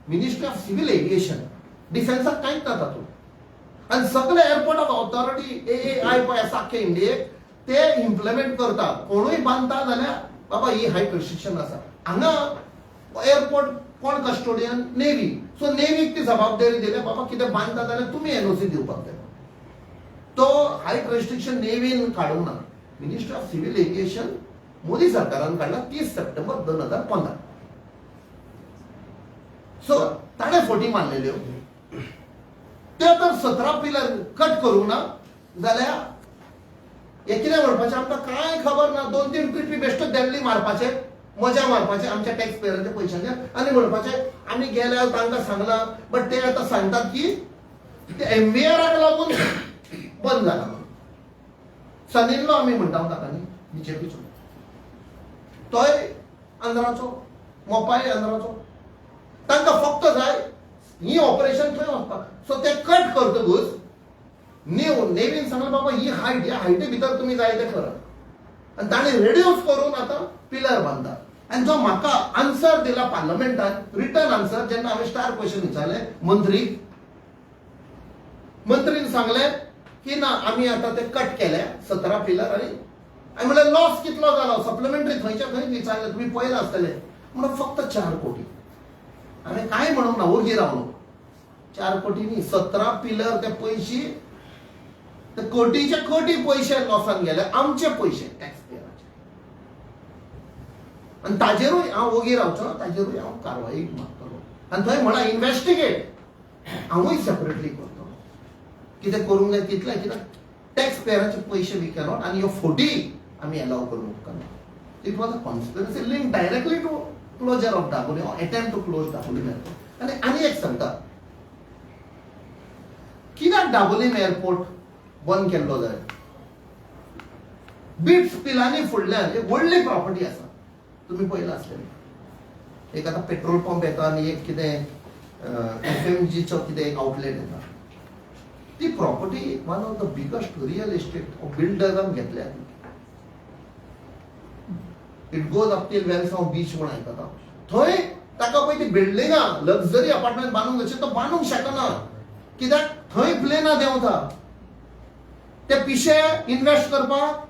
मिनिस्ट्री ऑफ सिव्हिल एव्हिएशन डिफेन्साक कांयच ना तातूंत आनी सगळे एअरपोर्ट ऑफ ऑथॉरिटी AAI पळय आसा आख्खे इंडियेक ते इम्प्लिमेंट करता कोणूय बांदता जाल्यार बाबा ही हायट रिस्ट्रिक्शन आसा हांगा एअरपोर्ट कोण कस्टोडियन नेव्ही सो नेव्हीक ती जबाबदारी दिल्या बाबा कितें बांदता जाल्यार तुमी NOC दिवपाक जाय तो हायट रिस्ट्रिक्शन नेव्हीन काडूंक ना ministry of civil aviation Modi सरकारान काडला 30 सप्टेंबर 2015 सो ताणें फोटी मारलेल्यो ते तर 17 पिलर कट करूंक ना जाल्यार हे कितें म्हणपाचें आमकां कांय खबर ना 2-3 पिपी बेश्टो देल्ली मारपाचे मजा मारपाचे आमच्या टॅक्स पेयरांच्या पयशांचे आनी म्हणपाचे आमी गेल्यार तांकां सांगलां बट ते आतां सांगतात की ते MVRाक लागून बंद जाला म्हणून सनिल्लो आमी म्हणटा ताका न्ही BJPचो तोय आंध्राचो मोपाय आंध्राचो तांकां फक्त जाय ही ऑपरेशन थंय वचपाक सो ते कट करतकूच नेव्हीन सांगलें बाबा ही हायट ह्या हायटी भितर तुमी जाय ते करात आनी ताणें रेड्यूस करून आतां पिलर बांदता आनी जो म्हाका आन्सर दिला पार्लमेंटान रिटर्न आन्सर जेन्ना हांवें स्टार क्वेश्चन विचारलें मंत्रीन सांगलें की ना आमी आतां ते कट केले 17 पिलर आनी हांवें म्हणलें लॉस कितलो जालो सप्लिमेंटरी थंयच्या थंय विचारलें तुमी पळयलें आसतलें म्हणून फक्त 4 कोटी हांवें कांय म्हणूंक ना ओगी रावलो 4 कोटी न्ही 17 पिलर ते पयशे ते कोटीचे कोटी पयशे लॉसान गेले आमचे पयशे टॅक्स पेयराचे आनी ताजेरूय हांव ओगी रावचो ना ताजेरूय हांव कारवाई मागतलो आनी थंय म्हणा इन्व्हेस्टिगेट हांवूय सेपरेटली करतलो कितें करूंक जाय तितलें, कित्याक टॅक्स पेयराचे पयशे वी कॅनॉट, आनी ह्यो फोटी आमी अलाव करूंक उपकारना. It was a conspiracy link directly to closure of Dabolim, attempt to close Dabolim airport. आनी एक सांगता, कित्याक दाबोलीम एअरपोर्ट बंद केल्लो जाय? बिट्स पिलांनी फुडल्यान एक व्हडली प्रॉपर्टी आसा, तुमी पळयलां आसतलें. एक आतां पेट्रोल पंप येता आनी एक कितें FMGचो कितें एक आउटलेट येता. ती property one of the biggest real estate बिल्डरान घेतल्या. It goes up till Velsao beach म्हूण आयकता. थंय ताका पळय ती बिल्डिंगां लक्झरी अपार्टमेंट बांदूंक जाय तो बांदूंक शकना, कित्याक थंय प्लेनां देंवता. ते पिशे इन्वेस्ट करपाक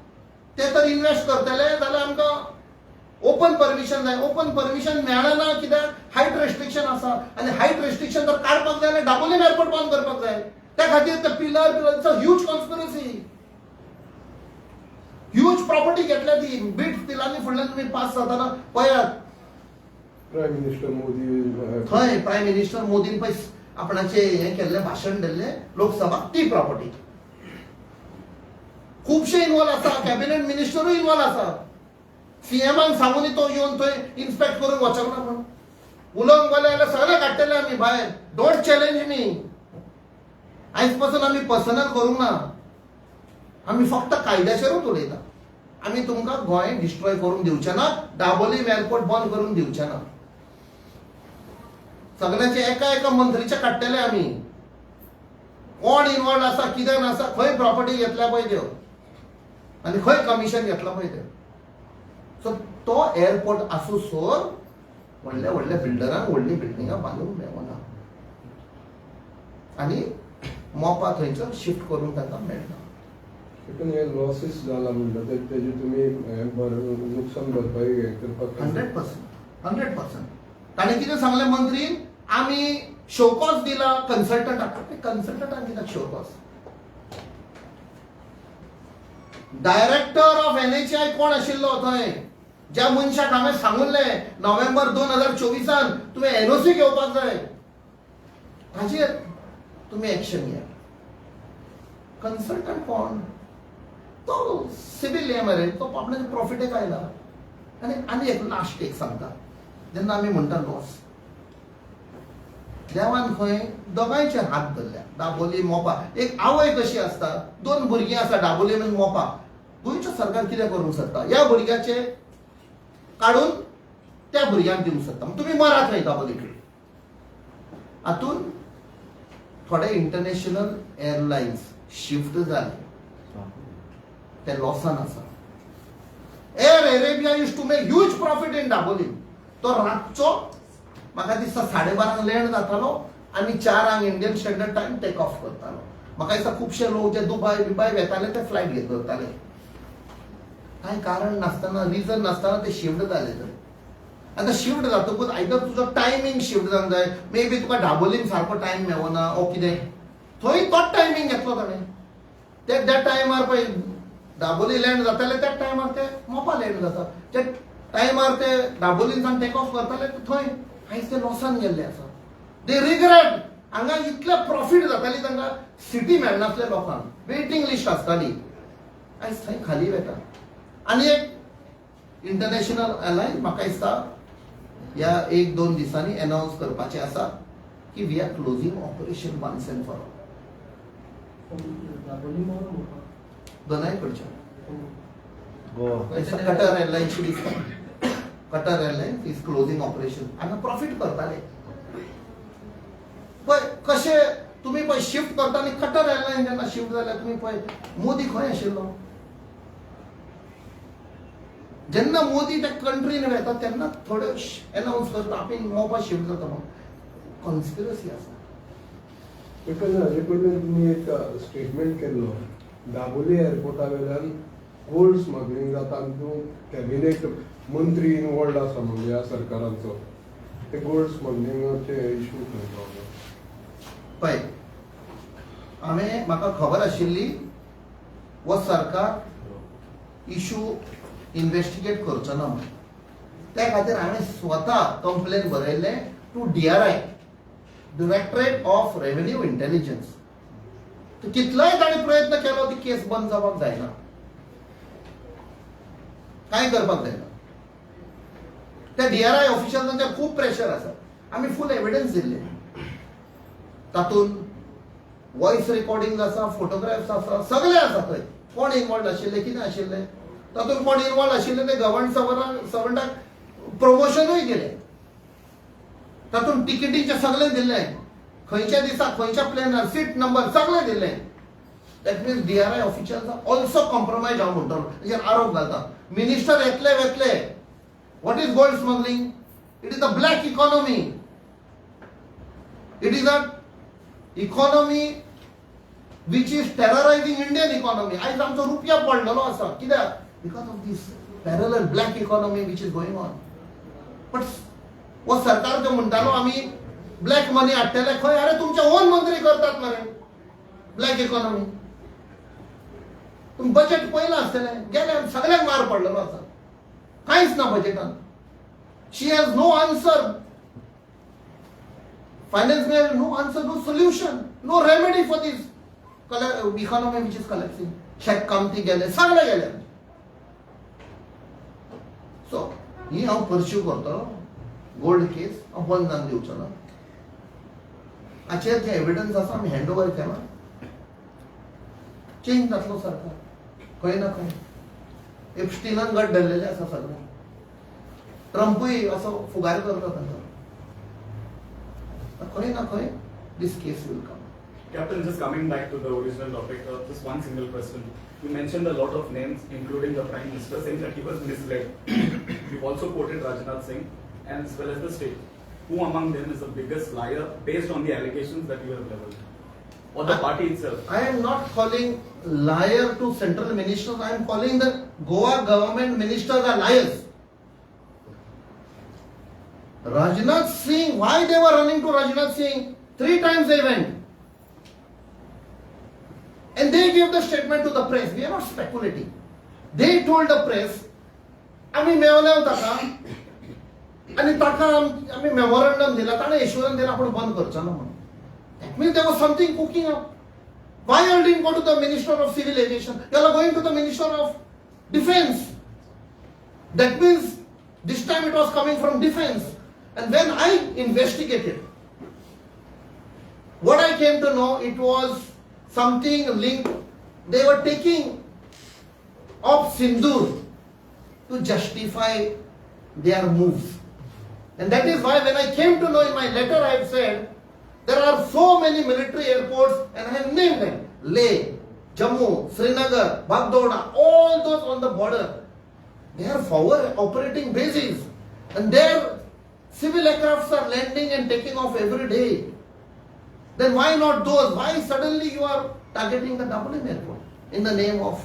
ते तर इन्वेस्ट करतले जाल्यार आमकां ओपन परमिशन जाय. ओपन परमिशन मेळना कित्याक हायट रेस्ट्रिक्शन आसा, आनी हायट रेस्ट्रिक्शन जर काडपाक जाय जाल्यार दाबोलीम एअरपोर्ट बंद करपाक जाय. त्या खातीर ते pillar huge conspiracy, huge property घेतल्या ती बीट पिलांनी फुडल्यान तुमी पास जाताना पळयात. प्रायम मिनिस्टर मोदी थंय प्रायम मिनिस्टर मोदीन पळय आपणाचे हें केल्लें भाशण दिल्लें लोकसभाक, ती प्रॉपर्टी. खुबशे इन्वॉल्व आसा, कॅबिनेट मिनिस्टरूय इन्वॉल्व आसा. सीएमान सांगून तो येवन थंय इन्स्पेक्ट करून वचना म्हणून उलोवंक गेले जाल्यार सगळे काडटले आमी भायर. डोंट चॅलेंज मी. आयज पासून आमी पर्सनल करूंक ना, आमी फक्त कायद्याचेरूच उलयता. आमी तुमकां गोंय डिस्ट्रॉय करून दिवचे ना, दाबोलीम एअरपोर्ट बंद करून दिवचे ना. सगळ्याचे एका मंत्रीचे काडटले आमी. कोण इन्वॉल्व आसा, कितें आसा, खंय प्रॉपर्टी घेतल्या पळय त्यो आनी खंय कमिशन घेतला पळय ते. सो तो एअरपोर्ट आसूं सोर व्हडल्या व्हडल्या बिल्डरांक व्हडली बिल्डिंगां बांदूंक मेळना, आनी मोपा थंयसर शिफ्ट करून तांकां मेळना. पण हे लॉसीस जाला म्हणटा तेजी तुमी नुकसान भरपाई हे करपाक 100%. ताणें कितें सांगलें मंत्रीन, आमी शोकॉस दिला कन्सल्टंटाक. कन्सल्टंटाक कित्याक शोकॉस? डायरेक्टर ऑफ NHAI कोण आशिल्लो थंय? ज्या मनशाक हांवें सांगुल्लें नोव्हेंबर 2024 तुमी NOC घेवपाक जाय, ताजेर तुमी एक्शन घ्या. कन्सल्टंट कोण? तो सिव्हिल मरे, तो आपणाच्या प्रॉफिटेक आयला. आनी एक लास्ट एक सांगता, जेन्ना आमी म्हणटा लॉस, देवान खंय दोगांयचे हात धरल्या. दाबोली मोपा एक आवय कशी आसता, 2 भुरगीं आसा दाबोली आनी मोपा. गोंयचो सरकार कितें करूंक सोदता? ह्या भुरग्याचे काडून त्या भुरग्यांक दिवंक सोदता. तुमी मरात थंय दाबोलीक. हातून थोडे इंटरनॅशनल एअरलायन्स शिफ्ट जाले, ते लॉसान आसा. Air Arabia use to make huge profit in Dabolim. तो रातचो म्हाका दिसता 12:30 लँड जातालो आनी 4 Indian standard time take off करतालो. म्हाका दिसता खुबशे लोक जे दुबय येताले ते फ्लायट घेत धरताले. कांय कारण नासतना, रिजन नासतना ते शिफ्ट जाले. तर आतां शिफ्ट जातकूच आयदर तुजो टायमींग शिफ्ट जावंक जाय, मे बी तुका दाबोलीम सारको टायम मेळना ओ कितें, थंय तोच टायमींग घेतलो ताणें. त्या टायमार पळय दाबोली लँड जाताले, त्या टायमार ते मोपा लँड जाता. त्या टायमार ते दाबोलींसान टेक ऑफ करताले, थंय आयज ते लॉसान गेल्ले आसा. दे रिग्रेट. हांगा इतले प्रॉफिट जाताली तांकां, सिटी मेळनासले लोकांक, वेटिंग लिस्ट आसताली. आयज थंय खाली वता. आनी एक इंटरनॅशनल एअरलायन्स म्हाका दिसता ह्या 1-2 दिसांनी अनाउन्स करपाचें आसा की we are closing operation once and for all. दोनाय कडच्या गोवा कटर एअरलायन्सची दिसता. Qatar airlines is closing operation. हांगा प्रॉफिट करताले पळय कशे. तुमी पळय शिफ्ट करता आनी कटर एअरलायन्स जेन्ना शिफ्ट जाल्यार तुमी पळय मोदी खंय आशिल्लो? जेन्ना मोदी त्या कंट्रीन वेता तेन्ना थोडे अनाउन्स करता आमी मोपा शिफ्ट जाता म्हणून. कॉन्स्पिरसी आसा. हाजे पयलीं तुमी एक स्टेटमेंट केल्लो दाबोली एअरपोर्टा वयल्यान गोल्ड स्मगलींग जाता आनी तूं कॅबिनेट मंत्री इनवॉल्ड आसा म्हणजे ह्या सरकारांचो. ते गोल्ड स्मगलिंगाचे इश्यू खंय? पळय म्हाका खबर आशिल्ली हो सरकार इश्यू इन्व्हेस्टिगेट करचो ना म्हणून. त्या खातीर हांवें स्वता कंप्लेन बरयल्लें to DRI, directorate of revenue intelligence. कितलोय ताणें प्रयत्न केलो ती केस बंद जावपाक जायना, कांय करपाक जायना. त्या DRI ऑफिशलांचेर खूब प्रेशर आसा. आमी फूल एविडन्स दिल्ले, तातूंत वॉइस रेकॉर्डिंग आसा, फोटोग्राफ्स आसा, सगळे आसा. थंय कोण इनवॉल्ड आशिल्ले, कितें आशिल्लें, तातूंत कोण इनवॉल्ड आशिल्ले ते गव्हर्नमेंट सर्वंटाक प्रमोशनूय दिलें, तातूंत टिकेटीचें सगळें दिल्लें, खंयच्या दिसा खंयच्या प्लेनार सीट नंबर सगळें दिल्लें. That means DRI officials are also compromise हांव म्हणटलो, ताचेर आरोप घालता. मिनिस्टर येतले वेतले. What is gold smuggling? It is a black economy. It is a economy which is terrorizing Indian economy. आयज आमचो रुपया पडलेलो आसा. कित्याक? Because of this parallel black economy which is going on. But वो सरकार जो म्हणटालो आमी ब्लॅक मनी हाडटले खंय, अरे तुमचे ओन मंत्री करतात मरे ब्लॅक इकॉनॉमी. तुम्ही बजेट पयला आसतलें, गेले सगळ्यांक मार पडलेलो आसा, कांयच ना बजेटान. She has no answer. Finance minister no answer, no solution, no remedy for this economy which is collapsing. शेक कामती गेले, सगळे गेले. सो ही हांव परस्यू करतलो गोल्ड केस, हांव बंद जावन दिवचो ना. हाचेर जे एविडन्स आसा आमी हँड ओव्हर केला, चेंज जातलो सरकार खंय ना खंय. एप्स्टिनान गट धरलेले आसा सगळे. ट्रम्पूय असो फुगार करता तांकां. खंय ना खंय this case will come. Captain, just coming back to the original topic, just one single question. You mentioned a lot of names, including the Prime Minister, saying that he was misled. You've also quoted Rajnath Singh and as well as the state. Who among them is the biggest liar based on the allegations that you have leveled? Or the party itself? I am not calling liar to central ministers. I am calling the Goa government ministers are liars. Rajnath Singh, why they were running to Rajnath Singh? 3 times they went. And they gave the statement to the press. We are not speculating. They told the press, आम्ही मेवले ताका आणि ताका आम्ही memorandum दिला, ताणे assurance दिला आपण बंद करचो ना म्हणून. That means there was something cooking up. Why you didn't go to the Minister of Civil Aviation? You are going to the Minister of Defense. That means this time it was coming from defense. And when I investigated, what I came to know, it was something linked. They were taking of Sindoor to justify their moves. And that is why when I came to know in my letter, I have said, there are so many military airports and I have named them. Leh, Jammu, Srinagar, Bagdogra, all those on the border. They are forward operating bases. And their civil aircrafts are landing and taking off every day. Then why not those? Why suddenly you are targeting the Dublin airport in the name of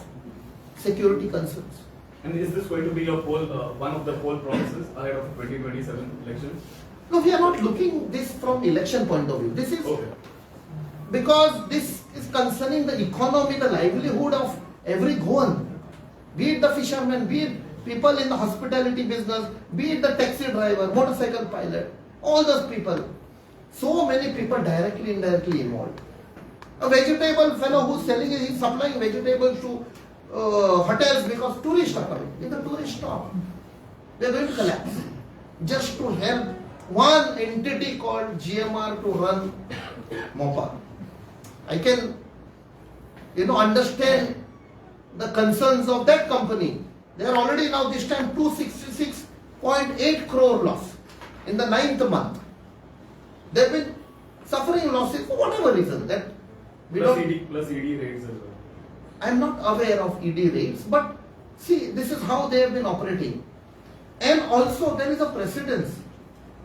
security concerns? And is this going to be your poll, one of the poll promises ahead of 2027 elections? No, we are not looking this from election point of view. This is Okay. because this is concerning the economy, the livelihood of every Goan. Be it the fishermen, be it people in the hospitality business, be it the taxi driver, motorcycle pilot, all those people. So many people directly, indirectly involved. A vegetable fellow who's selling, he's supplying vegetables to hotels because tourists are coming. In the tourist stop, they're going to collapse. Just to help one entity called GMR to run MOPA. I can, understand the concerns of that company. They are already now this time 266.8 crore loss in the 9th month. They've been suffering losses for whatever reason. That we Plus don't. plus ED rates as well. I am not aware of ED rates, but see, this is how they have been operating. And also there is a precedence.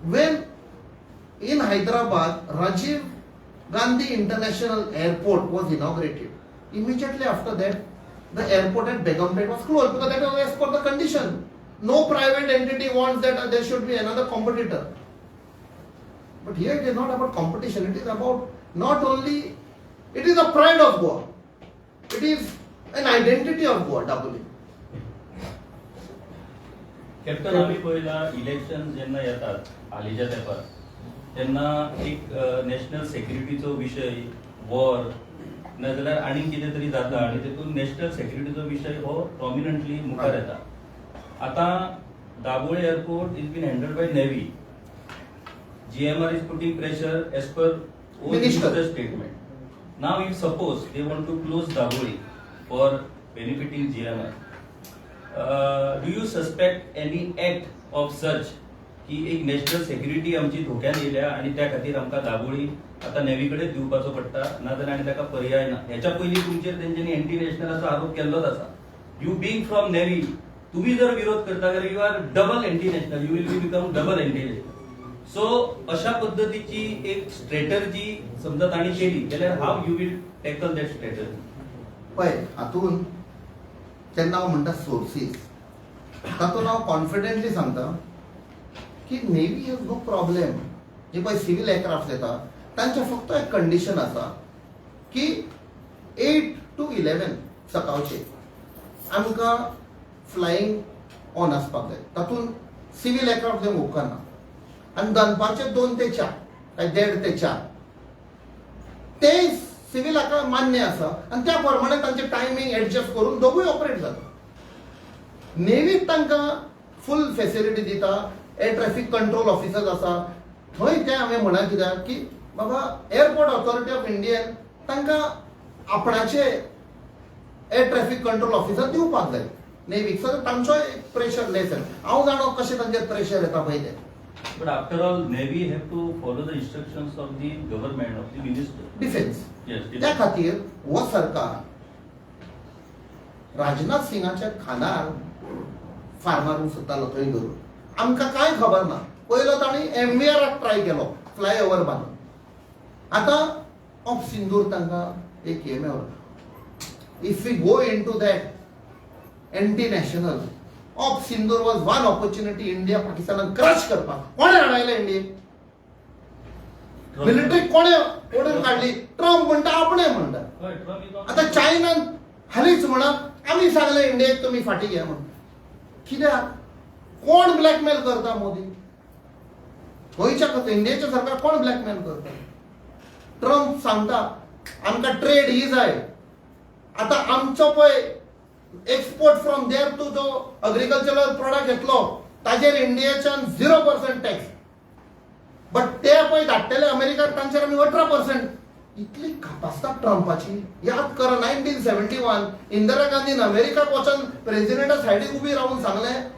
When in Hyderabad, Rajiv Gandhi International Airport was inaugurated, immediately after that, the airport at Begumpet was closed because that was as per the condition. No private entity wants that there should be another competitor. But here it is not about competition, it is about not only, it is a pride of Goa. It is an identity of Goa, doubly. Captain आम्ही पहिला election जेन्ना येतात हालींच्या तेंपार तेन्ना एक national सेक्युरिटीचो विशय war नाजाल्यार आनीक कितें तरी जाता आनी तेतून नॅशनल सेक्युरिटीचो विशय हो प्रॉमिनंटली मुखार येता. आतां Dabolim airport is been handled by navy. GMR is putting pressure as per Minister. the statement. Now, if suppose they want to close Daboli for benefiting GMR, do you suspect any act of such की एक national security आमची धोक्यान येयल्या आनी त्या खातीर आमकां दाबोळी आतां navy कडेन दिवपाचो पडटा नाजाल्यार आनी ताका पर्याय ना. हेच्या पयलीं तुमचेर तेंच्यांनी एंटी नॅशनलाचो आरोप केल्लोच आसा. यू बीइंग फ्रॉम नेव्ही तुम्ही जर विरोध करता जाल्यार you are double anti national, you will be become double anti national. So अशा पद्धतीची एक स्ट्रॅटर्जी समजा ताणी केली जाल्यार हाव you will tackle that strategy. पळय हातून तेन्ना हांव म्हणटा सोर्सीस तातूंत हांव कॉन्फिडेंटली सांगता की नेव्ही हॅज नो प्रॉब्लेम. जे पळय सिव्हिल एअरक्राफ्ट येता तांचे फक्त एक कंडिशन आसा की 8 to 11 सकाळचे आमकां फ्लायींग ऑन आसपाक जाय. तातूंत सिव्हिल एअरक्राफ्ट जे उपकारना आनी दनपारचे 2 ते 4 काय 1:30 ते 4 ते सिव्हिल एअरक्राफ्ट मान्य आसा आनी त्या प्रमाणे तांचे टायमींग एडजस्ट करून दोगूय ऑपरेट जाता. नेव्हीक तांकां फूल फेसिलिटी दिता. एअर ट्रॅफिक कंट्रोल ऑफिसर्स आसा थंय ते हांवें म्हणा कित्याक की बाबा एअरपोर्ट ऑथॉरिटी ऑफ इंडियन तांकां आपणाचे एअर ट्रॅफिक कंट्रोल ऑफिसर दिवपाक जाय नेव्हीक. सो तांचोय प्रेशर लेस जाता. हांव जाणो कशें तांचेर प्रेशर येता पळय तें. But after all, Navy have to follow the instructions of the government, of the minister. Defence Yes. त्या खातीर हो सरकार राजनाथ सिंगाच्या खानार फार मारूंक सोदतालो थंय धरून. आमकां कांय खबर ना. पयलो तांणी MVRाक ट्राय केलो फ्लायओव्हर बांदून. आतां ऑफ सिंदूर तांकां एक हे मेळ्ळो. If we go into that anti national of Sindoor was one opportunity India पाकिस्तानाक क्रश करपाक. कोणे हाडयलें इंडियेक? मिलिटरी कोणे ओडून काढली? ट्रम्प म्हणटा आपणे म्हणटा. Right, Trump is on- आता चायनान हालींच म्हणा आम्ही सांगले इंडियेक तुम्ही फाटी घ्या म्हणून. कित्याक? कोण ब्लॅकमेल करता मोदी? गोंयच्या इंडियेचें सरकार कोण ब्लॅकमेल करता? ट्रम्प सांगता आमकां ट्रेड ही जाय. आतां आमचो पळय एक्सपोर्ट फ्रॉम देअर टू जो अग्रिकल्चरल प्रोडक्ट येतलो ताजेर इंडियेच्यान 0% टॅक्स. बट ते पळय धाडटले अमेरिकाक तांचेर आमी 18%. इतली कापासता ट्रम्पाची. याद करा 1971 इंदिरा गांधीन अमेरिकाक वचून प्रेसिडेंटा सायडीक उबी रावून सांगलें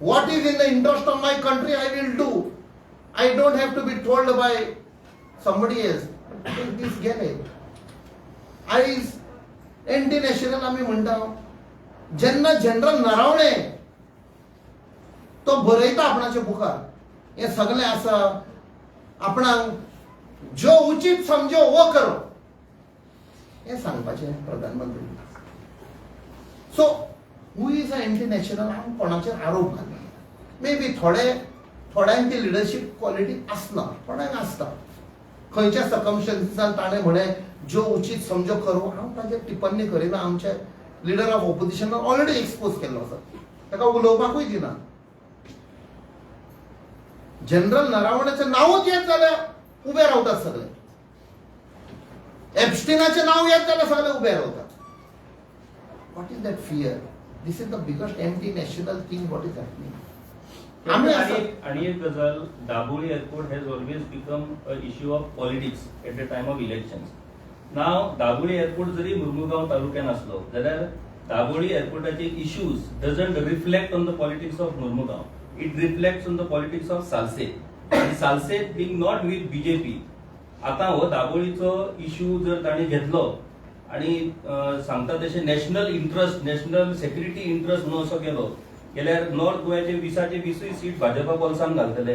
what is in the interest of my country I will do. I don't have to be told by somebody else. दीस गेले. आयज एंटी नॅशनल आमी म्हणटा. जेन्ना जनरल नरावणे तो बरयता आपणाचे बुकार हे सगळें आसा आपणाक जो उचित समजो वो करो हे सांगपाचे प्रधानमंत्री. So who is a anti national हांव कोणाचेर आरोप घालना. मे बी थोड्यांची लिडरशीप क्वॉलिटी आसना थोड्यांक आसता. खंयच्या सकमस्टन्सीसान ताणें म्हळें जो उचित समजो करो. हांव ताचेर टिप्पणी करिना. आमचे leader of opposition already expose केल्लो आसा. ताका उलोवपाकूय दिना. जनरल नरावणेचें नांवच येत जाल्यार उबे रावतात सगळे. एप्स्टिनाचें नांव येत जाल्यार सगळे उबे रावतात. What is that fear? This is the biggest anti national thing what is happening. आणि एक गजाल Dabolim airport has always become a issue of politics at the time of elections. नाव दाबोळी एअरपोर्ट जरी मुर्मुगांव तालुक्यान असलो जाल्यार दाबोळी एअरपोर्टाचे issues doesn't reflect on the politics of Mormugao. It reflects on the politics of Salcete. आणि Salcete being not with BJP. आता हो दाबोळीचो issue जर ताणें घेतलो आणि सांगता तशें national interest national security interest म्हणून असो केलो जाल्यार नॉर्थ गोव्याचे 20ची सीट भाजपा बोल्सान घालतले.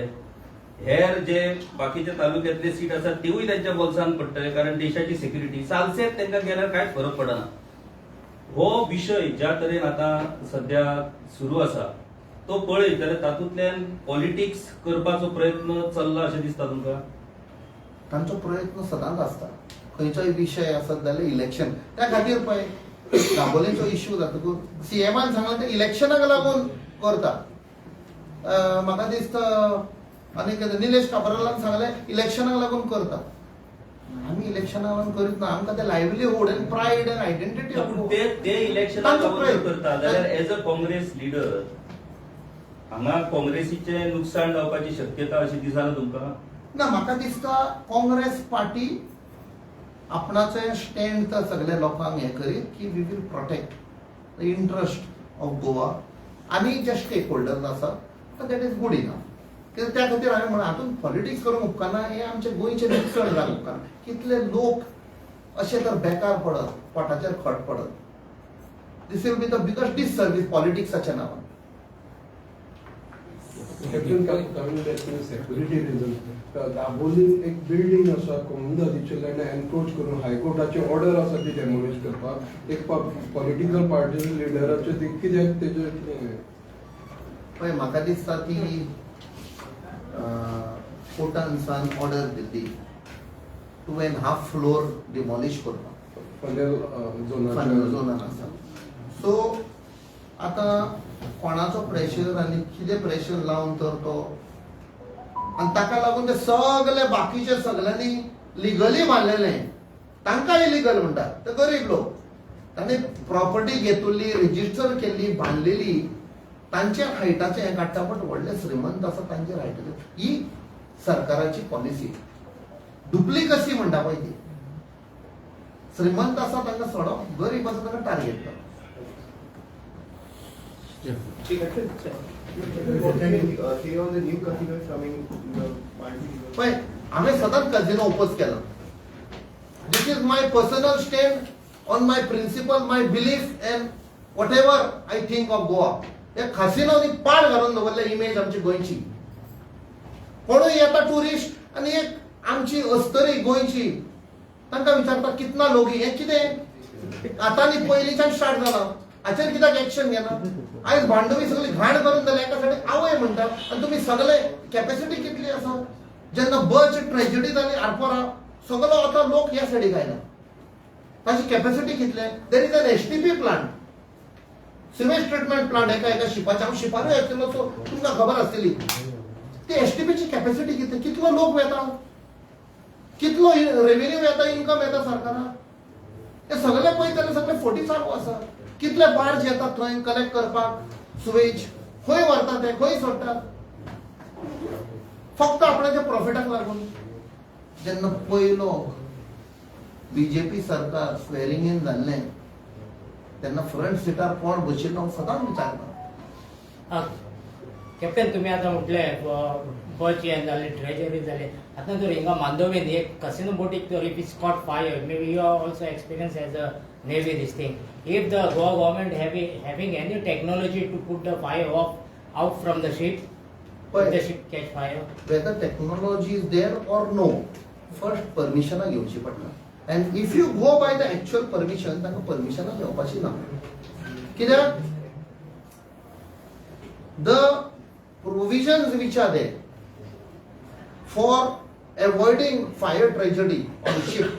हेर जे बाकीचे तालुक्यातले सीट आसात तेवूय त्यांच्या बोल्सान पडटले कारण देशाची सेक्युरिटी. सालसेत तांकां गेल्यार कांयच फरक पडना. हो विशय ज्या तरेन आता सध्या सुरू आसा तो पळयत जाल्यार तातूंतल्यान पॉलिटिक्स करपाचो प्रयत्न चल्ला अशें दिसता तुमकां? तांचो प्रयत्न सदांच आसता. खंयचोय विशय आसत जाल्यार इलेक्शन त्या खातीर पळय दाबोलेचो इश्यू जातकूच सीएमान सांगलें ते इलेक्शनाक लागून करता. म्हाका दिसता आनी निलेश काब्रालान सांगलें इलेक्शनाक लागून करता. आम्ही इलेक्शनावर करीत ना, आमकां ते livelihood and pride and identity पूण ते इलेक्शनाक तांचो लागून प्रयत्न. करता जाल्यार एज अ काँग्रेस लिडर हांगा काँग्रेसीचे नुकसाण जावपाची शक्यता अशी दिसना तुमकां? ना, म्हाका दिसता काँग्रेस पार्टी आपणाचे स्टँड तर सगळ्या लोकांक हे करीत की we will protect the interest of Goa आनी जे स्टेक होल्डर्स आसा दॅट इज गुड इनफ. कित्याक त्या खातीर हांवें म्हणून हातूंत पॉलिटिक्स करूंक उपकारना, हे आमचे गोंयचे नुकसाण जावंक उपकारना. कितले लोक अशे तर बेकार पडत, पोटाचेर खट पडत. This will be the biggest disservice पॉलिटिक्साच्या नांवान. Captain coming back to security reason, Dabolim एक बिल्डिंग आसा कोमुनिटीचे एनक्रोच करून हायकोर्टाची ऑर्डर आसा ती डेमोलिश करपाक, एक पॉलिटिकल पार्टी लिडराचे कित्याक तेजे पळय म्हाका दिसता ती कोर्टान सान ऑर्डर दिल्ली 2.5 फ्लोर डिमॉलिश करपाक फाल्यां झोनान आसा. सो आतां कोणाचो प्रेशर आनी कितें प्रेशर लावन तर तो, आनी ताका लागून ते सगळे बाकीचे सगळ्यांनी लिगली बांदलेले तांकां इलिगल म्हणटात. ते गरीब लोक तांणी प्रॉपर्टी घेतली, रेजिस्टर केल्ली, बांदलेली, तांचे हायटाचे हे काडटा. बट व्हडले श्रीमंत आसा तांचे हायटाचे. ही सरकाराची पॉलिसी डुप्लिकसी म्हणटा पळय ती. श्रीमंत आसा तांकां सोडप, गरीब आसा तांकां टार्गेट करप. पळय हांवें सदांच कजिनो ओपोज केला. This is my personal stand on my principle, my belief and whatever I think of Goa. हे खासिनोनी पाड घालून दवरले इमेज आमची गोंयची. कोणूय येता टुरिस्ट आनी एक आमची अस्तरी गोंयची तांकां विचारता कितना लोगी. हे कितें आतांनी पयलींच्यान स्टार्ट जालां, हाचेर कित्याक एक्शन घेना? आयज भांडवी सगळी घाण करून जाली, एका सायडीक आवय म्हणटा आनी तुमी सगळे कॅपॅसिटी कितली आसा? जेन्ना बर्च ट्रेजेडी जाली आरपोरा, सगळो आतां लोक ह्या सायडीक आयला. ताची कॅपॅसिटी कितले? There is an STP plant, sewage treatment plant एका शिपाचे. हांव शिपारूय आशिल्लो, सो तुमकां खबर आसतली. ती एसटीपीची कॅपॅसिटी कितली? कितलो लोक येता, कितलो रेव्हेन्यू येता, इन्कम येता सरकाराक? हे सगळे पळयतले सगळे फोटी चालू आसा. कितले बार्ज येतात थंय कलेक्ट करपाक सुवेज, खंय व्हरतात ते, खंय सोडटात? फक्त आपणाच्या प्रॉफिटाक लागून. जेन्ना पयलो बीजेपी सरकार स्वेरिंग इन जाल्लें तेन्ना फ्रंट सिटार कोण बशिल्लो हांव सदांच विचारता. कॅप्टन तुम्ही आता म्हटले बच हे झाले, ट्रेजरी झाले. आता जर हिंगा मांदोवेन एक कसिनो बोटीक तर if it's caught fire, may be you are also experience as a navy this thing. If the Goa government having any technology to put the fire off out from the ship, But the ship catch fire. whether technology is there or no, first permission घेवची पडटा. And if you go by the actual permission, ताका permission घेवपाची ना. कित्याक the provisions which are there for avoiding fire tragedy on the ship,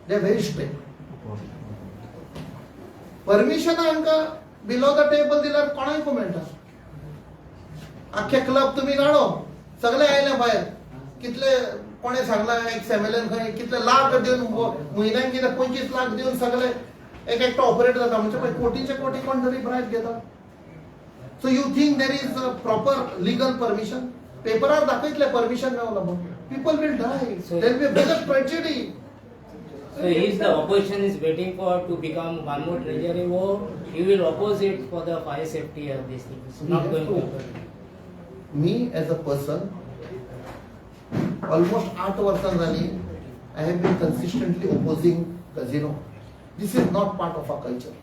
they are very strict. Permission आमकां below the table दिल्यार कोणाक मेळटा. आख्खे क्लब तुम्ही काडो, सगळे आयले भायर. कितले कोणे सांगला एक्स एमएलएन खंय कितले लाख दिवन म्हयन्याक कितें 25 लाख दिवन सगळे एक एकटो ऑपरेट जाता. म्हणजे पळय कोटीचे कोटी कोण तरी ब्रायब घेता. So you think there is proper legal permission? पेपरार दाखयतले परमिशन मेळना म्हणून. People will die. There will be biggest tragedy. So is the opposition is waiting for to become one more treasury war? You will oppose it for the fire safety of this thing. It's not going to happen. Me as a person, almost 8 वर्सां जाली, I have been consistently opposing casino. This is not part of our culture.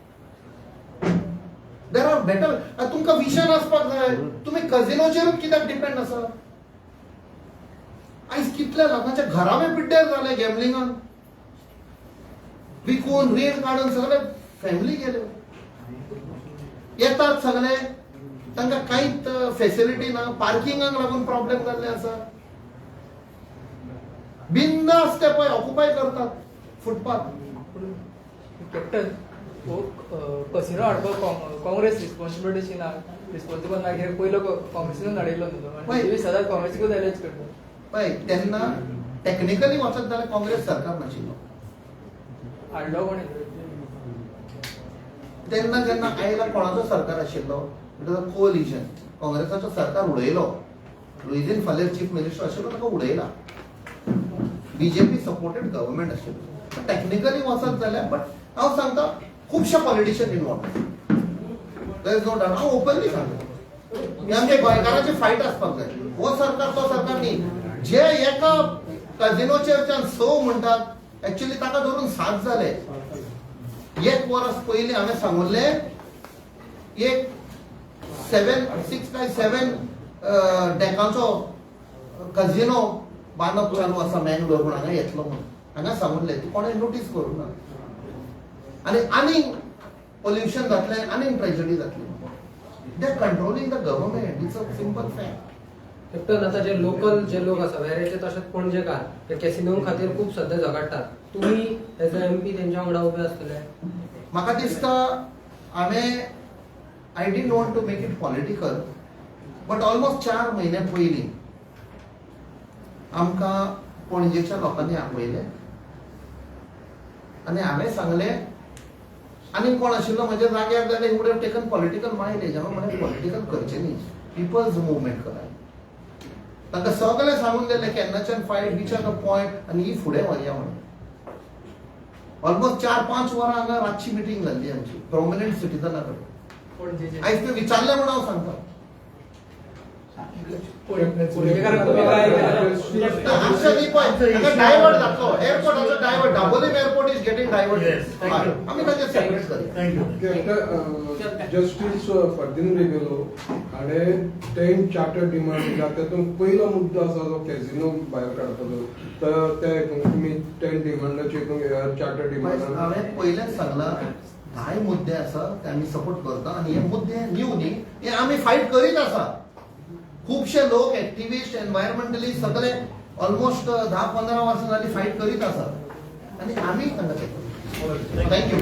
There are better. तुमकां vision आसपाक जाय. तुम्ही कझिनोचेरूच कित्याक depend आसा? आयज कितल्या लोकांच्या घरावे पिड्ड्यार जाले गॅमलिंगान. विकून रीण काढून सगळे फॅमिली गेले. येतात सगळे, तांकां कांयच फॅसिलिटी ना. पार्किंगाक लागून प्रॉब्लेम जाल्ले आसा. बिंदास ते पळय ऑक्युपाय करतात फुटपाथ. कॅप्टन कसिनो हाडपाक काँग्रेस रिस्पॉन्सिबिलिटी ना, रिस्पॉन्सिबल ना. पयलो काँग्रेसीनूच हाडिल्लो न्हू तो, आनी सदांच काँग्रेसीकूच एलेज करता. पळय तेन्ना टेक्निकली वचत जाल्यार काँग्रेस सरकार नाशिल्लो. हाडलो कोणी तेन्ना जेन्ना आयला कोणाचो सरकार आशिल्लो कोलिजन, काँग्रेसाचो सरकार उडयलो. लुईजीन फालेर चीफ मिनिस्टर आशिल्लो ताका उडयला. बीजेपी सपोर्टेड गव्हर्नमेंट आशिल्लो. टेक्निकली वचत जाल्यार बट हांव सांगता खुबशे politician involve. There is no doubt. हांव ओपनली सांगता ही आमच्या गोंयकारांची फायट आसपाक जाय. हो सरकार तो सरकार न्ही. जे एका कजिनोचेर 6 म्हणटात एक्चुअली ताका धरून 7 जाले. 1 वर्स पयलीं हांवें सांगुल्ले एक 6 काय 7 डेकाचो कजिनो बांदप चालू आसा मँगलोर म्हणून हांगा येतलो म्हणून. हांगा सांगुल्ले ती कोणें नोटीस करूंक ना. आनी पोल्युशन जातलें आनी ट्रेजडी जातली. They controlling the government. It's a simple fact. Captain आता जे लोकल जे लोक आसा वेरेचे तशेंच पणजेकार ते कॅसिनो खातीर खूब सध्या झगडटात. तुमी एज अ MP तेंच्या वांगडा उबे आसतले? म्हाका दिसता I didn't want to make it political but almost 4 म्हयने पयलीं आमकां पणजेच्या लोकांनी आपयले आनी हांवें सांगलें आनी कोण आशिल्लो म्हज्या जाग्यार जाल्यार he would have taken political mileage. हांवें म्हळें पॉलिटिकल करचें न्ही, पिपल्स मुवमेंट करात. ताका सगळें सांगून दिलें केन्नाच्यान फायट रीच द पॉयंट आनी ही फुडें व्हरया म्हणून. ऑलमोस्ट 4-5 वरां हांगा रातची मिटींग जाल्ली आमची प्रोमिनंट सिटीजना कडेन. आयज ते विचारलें म्हणून हांव सांगता. पणजेकारांक तुमी काय Actually, डायवर्ट जातलो एअरपोर्टाचो divert. Dabolim airport is getting divert. आमी ताचेर सेपरेट करया. थँक्यू. जस्टीस फर्दिन रेगेलो हाणें 10 चार्टर डिमांड दिला. तातूंत पयलो मुद्दो आसा जो कॅझिनो भायर काडपाचो. तर ते तुमी 10 डिमांडाचे चार्टर डिमांड हांवें पयलेंच सांगलां 10 मुद्दे आसा ते आमी सपोर्ट करता आनी हे मुद्दे न्यू न्ही, हे आमी फायट करीत आसा. खुबशे लोक एक्टिविस्ट एनवायरमेंटलिस्ट सगळे ऑलमोस्ट 10-15 वर्सां जाली फायट करीत आसा आनी आमी सांगता. थँक्यू.